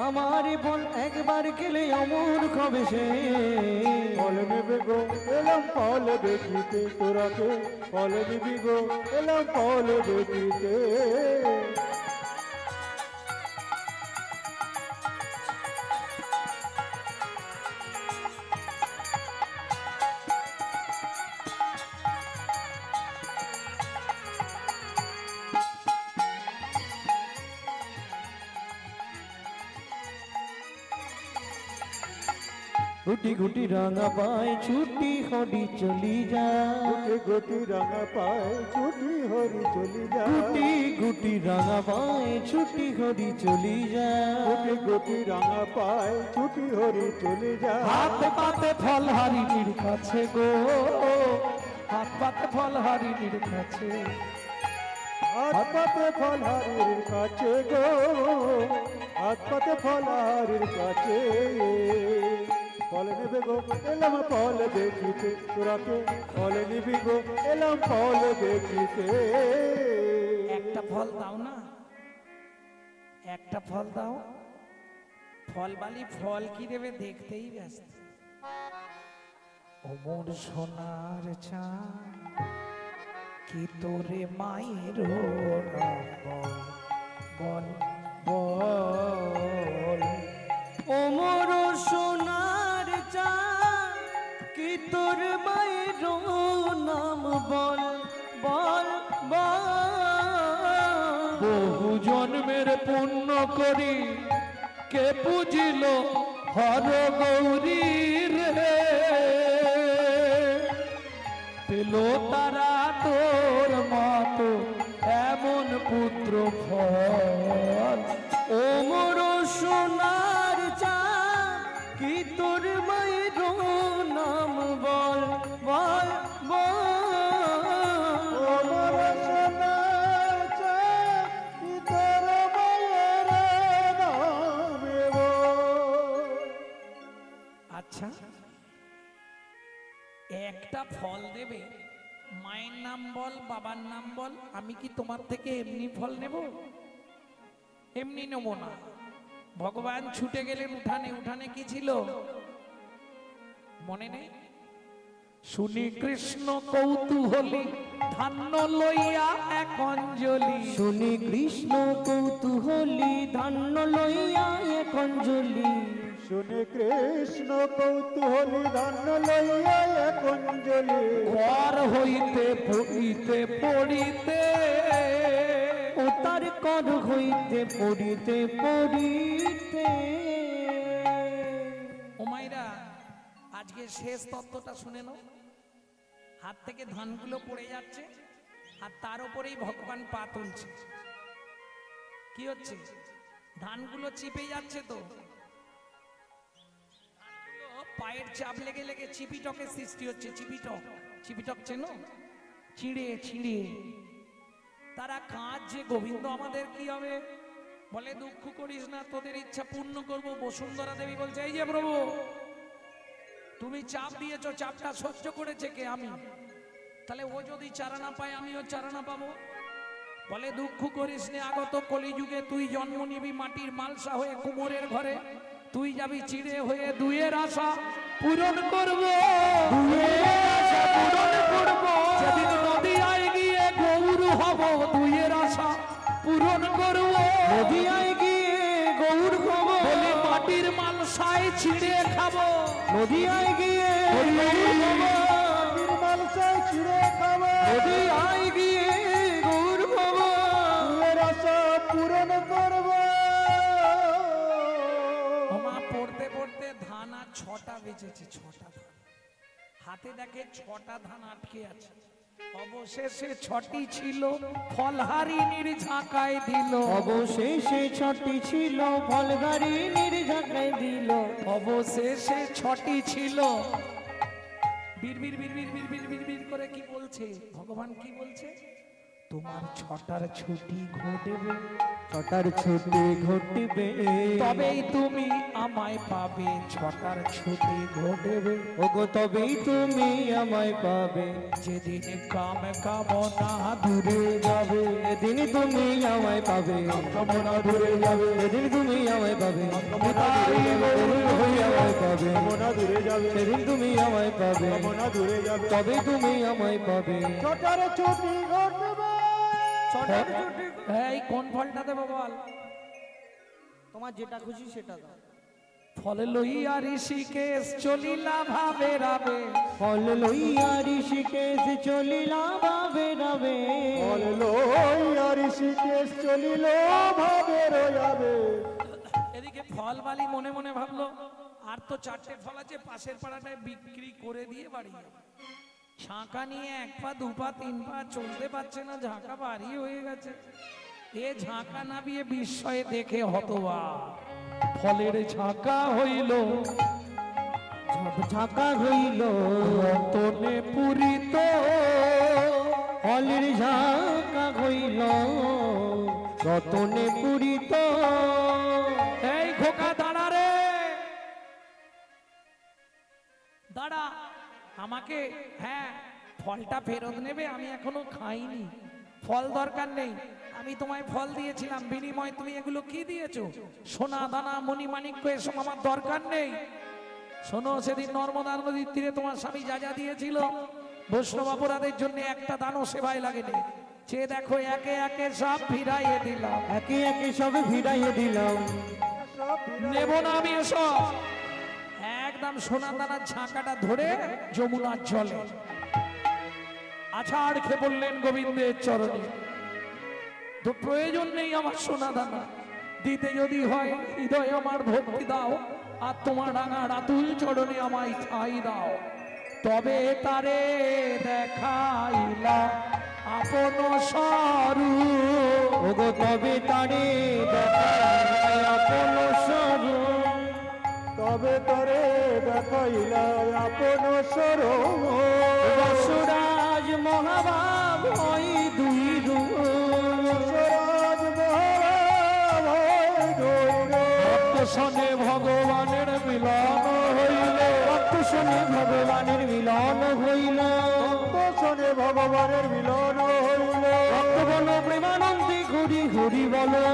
আমার ফল একবার খেলে অমর হবে সে। ফল নেবে গো, এলাম ফল বেচিতে। তোরাকে ফল নিবি গো, এলাম ফল বেচিতে। গুটি গুটি রাঙা পায় ছুটি হরি চলি যায়। গুটি গুটি রাঙা পায় ছুটি হরি চলি যা। গুটি গুটি রাঙা পায় ছুটি হরি চলি যায়। গুটি গুটি রাঙা পায় ছুটি হরি চলি যা। হাত পাতে ফল হারিণীর কাছে গো, হাত পাতে ফল হারিণীর কাছে। হাত পাতে ফল হারির কাছে গো, হাত পাতে ফল হারির কাছে। ফল নেবে গো, এলাম ফল বেচিতে। তোরাকে ফল নিবি গো, এলাম ফল বেচিতে। একটা ফল দাও না, একটা ফল দাও। ফল বালি ফল কি দেবে দেখতেই ব্যস্ত। ও মোর সোনার চাঁদ কি তোরে মায়ের নাম বল বল ও মোর সোনার চাঁদ কি তোর মায়ের নাম বল বল বল বহু জন্মের পুণ্য করি কে পুজিল হর গৌরী রে পেল তারা তোর মতো এমন পুত্র ফল ও মোর সোনার চাঁদ কি তোর মায়ের নাম বল বল বল আমার সোনার চাঁদ কি তোর মায়ের নামে বল। আচ্ছা একটা ফল দেবে, মায়ের নাম বল বাবার নাম বল, আমি কি তোমার থেকে এমনি ফল নেব? এমনি নেব না। ভগবান ছুটে গেলেন উঠানে, উঠানে কি ছিল মনে নেই? শুনি কৃষ্ণ কৌতূহলী ধান্য লইয়া এক অঞ্জলি। শুনি কৃষ্ণ কৌতূহলী ধান্য লইয়া এক অঞ্জলি শুনে কৃষ্ণ কৌতূহলী ধান্য লইয়া এক অঞ্জলি ঘর হইতে পড়িতে পড়িতে ও তার কর হইতে পড়িতে পড়িতে ও মাইরা আজকে শেষ তত্ত্বটা শুনে নাও। হাত থেকে ধানগুলো পড়ে যাচ্ছে আর তার উপরেই ভগবান পা তুলছে। কি হচ্ছে? ধানগুলো চিপে যাচ্ছে, তো ধানগুলো পায়ের চাপ লেগে লেগে চিপিটকের সৃষ্টি হচ্ছে। চিপিটক, চিপিটক চেনো? চিড়ে চিড়ে তারা কাঁদছে, গোবিন্দ আমাদের কি হবে? বলে দুঃখ করিস না, তোদের ইচ্ছা পূর্ণ করব। বসুন্ধরা দেবী বলছে, এই যে প্রভু তুমি চাপ দিয়েছো, চাপটা সহ্য করেছে কে? আমি। তাহলে ও যদি চারানা পায় আমিও চারানা পাবো। বলে দুঃখ করিস নে, আগত কলিযুগে তুই জন্ম নিবি মাটির মালসা হয়ে কুমোরের ঘরে, তুই যাবি চিড়ে হয়ে দুইয়ের আশা পূরণ করবো, পূরণ করবো। যেদিন নদিয়ায় গিয়ে গৌর হব, দুইয়ের আশা পূরণ করবো। নদিয়ায় গিয়ে গৌর হব, বলে মাটির মালসায় চিড়ে খাবো। নদিয়ায় গিয়ে গৌর হব, মালসায় ছিঁড়ে খাবো নদিয়ায় গিয়ে গৌর হব, এর আশা পূরণ করবো। ওমা পড়তে পড়তে ধান আর 6টা বেঁচেছে, 6টা ধান। হাতে দেখে 6টা ধান আটকে আছে। অবশেষে 6টি ছিল ফলহারিণীর ঝাঁকায় দিল। অবশেষে 6টি ছিল ফলগাড়ি নির্ঝাকায় দিল। অবশেষে 6টি ছিল। বীর বীর বীর বীর বীর বীর বীর বীর করে কি বলছে ভগবান? কি বলছে? তোমার 6টার ছুটি ঘটবে, 6টার ছুটি ঘটবে, তবেই তুমি আমায় পাবে। 6টার ছুটি ঘটবে, ওগো তবেই তুমি আমায় পাবে। যেদিন কাম কামনা দূরে যাবে, যেদিন তুমি আমায় পাবে, কামনা দূরে যাবে, যেদিন তুমি আমায় পাবে, আমায় পাবে, কামনা দূরে যাবে, সেদিন তুমি আমায় পাবে, কামনা দূরে যাবে, তবেই তুমি আমায় পাবে। 6টার ছুটি ঘটবে। 6টার ছুটি, এই কোন ফলটা দেবো বল? তোমার যেটা খুশি সেটা দাও। ফল লইয়া ঋষিকেশ চলিলা ভাবে রাবে, ফল লইয়া ঋষিকেশ চলিলা ভাবে রাবে, ফল লইয়া ঋষিকেশ চলিল ভাবে রয়াবে। এদিকে ফল বালি মনে মনে ভাবলো আর তো 4টে ফল আছে, পাশের পাড়াটায় বিক্রি করে দিয়ে বাড়ি যাবে। ছাঁকা নিয়ে 1 পা 2 পা 3 পা চলতে পারছে না, ঝাঁকা ভারী হয়ে গেছে। এ ঝাঁকা নামিয়ে বিস্ময়ে দেখে হতবাক, ফলের ঝাঁকা হইল ঝাঁকা হইল রতনে পূরিত। ফলের ঝাঁকা হইল রতনে পূরিত। এই খোকা দাঁড়া রে, দাঁড়া। আমাকে হ্যাঁ ফলটা ফেরত নেবে, আমি এখনো খাইনি। ফল দরকার নেই, আমি তোমায় ফল দিয়েছিলাম, বিনিময়ে তুমি এগুলো কি দিয়েছো? সোনা দানা মণিমাণিক্য, এসব আমার দরকার নেই। শোনো, সেদিন নর্মদা নদীর তীরে তোমার স্বামী যা যা দিয়েছিল বৈষ্ণব অপরাধের জন্য একটা দানও সেবায় লাগেনি। চেয়ে দেখো একে একে সব ফিরাইয়ে দিলাম। একে একে সবে ভিড়াইয়ে দিলাম। নেব না আমি এসব। একদম সোনা দানার ঝাঁকাটা ধরে যমুনার জলে আছাড় খেয়ে বললেন গোবিন্দের চরণে, তো প্রয়োজন নেই আমার সোনা দানা, দিতে যদি হয় হৃদয় আমার ভক্তি দাও, আর তোমার রাঙা রাতুল চরণে আমায় ঠাঁই দাও। তবে তারে দেখাইলা আপন স্বরূপ। ওগো তবে তারে দেখাই আপন স্বরূপ। তবে তরে দেখাইলা আপন স্বরূপ। বসুরাজ মহাভাব ওই দুই রূপ। স্বরাজ মহারাজ হয় দুই রূপ। ভক্ত শোনে ভগবানের মিলন হইল। ভক্ত শুনে ভগবানের মিলন হইল। শোনে ভগবানের মিলন হইল। ভক্ত বল প্রেমানন্দে ঘুরি ঘুরি বলো।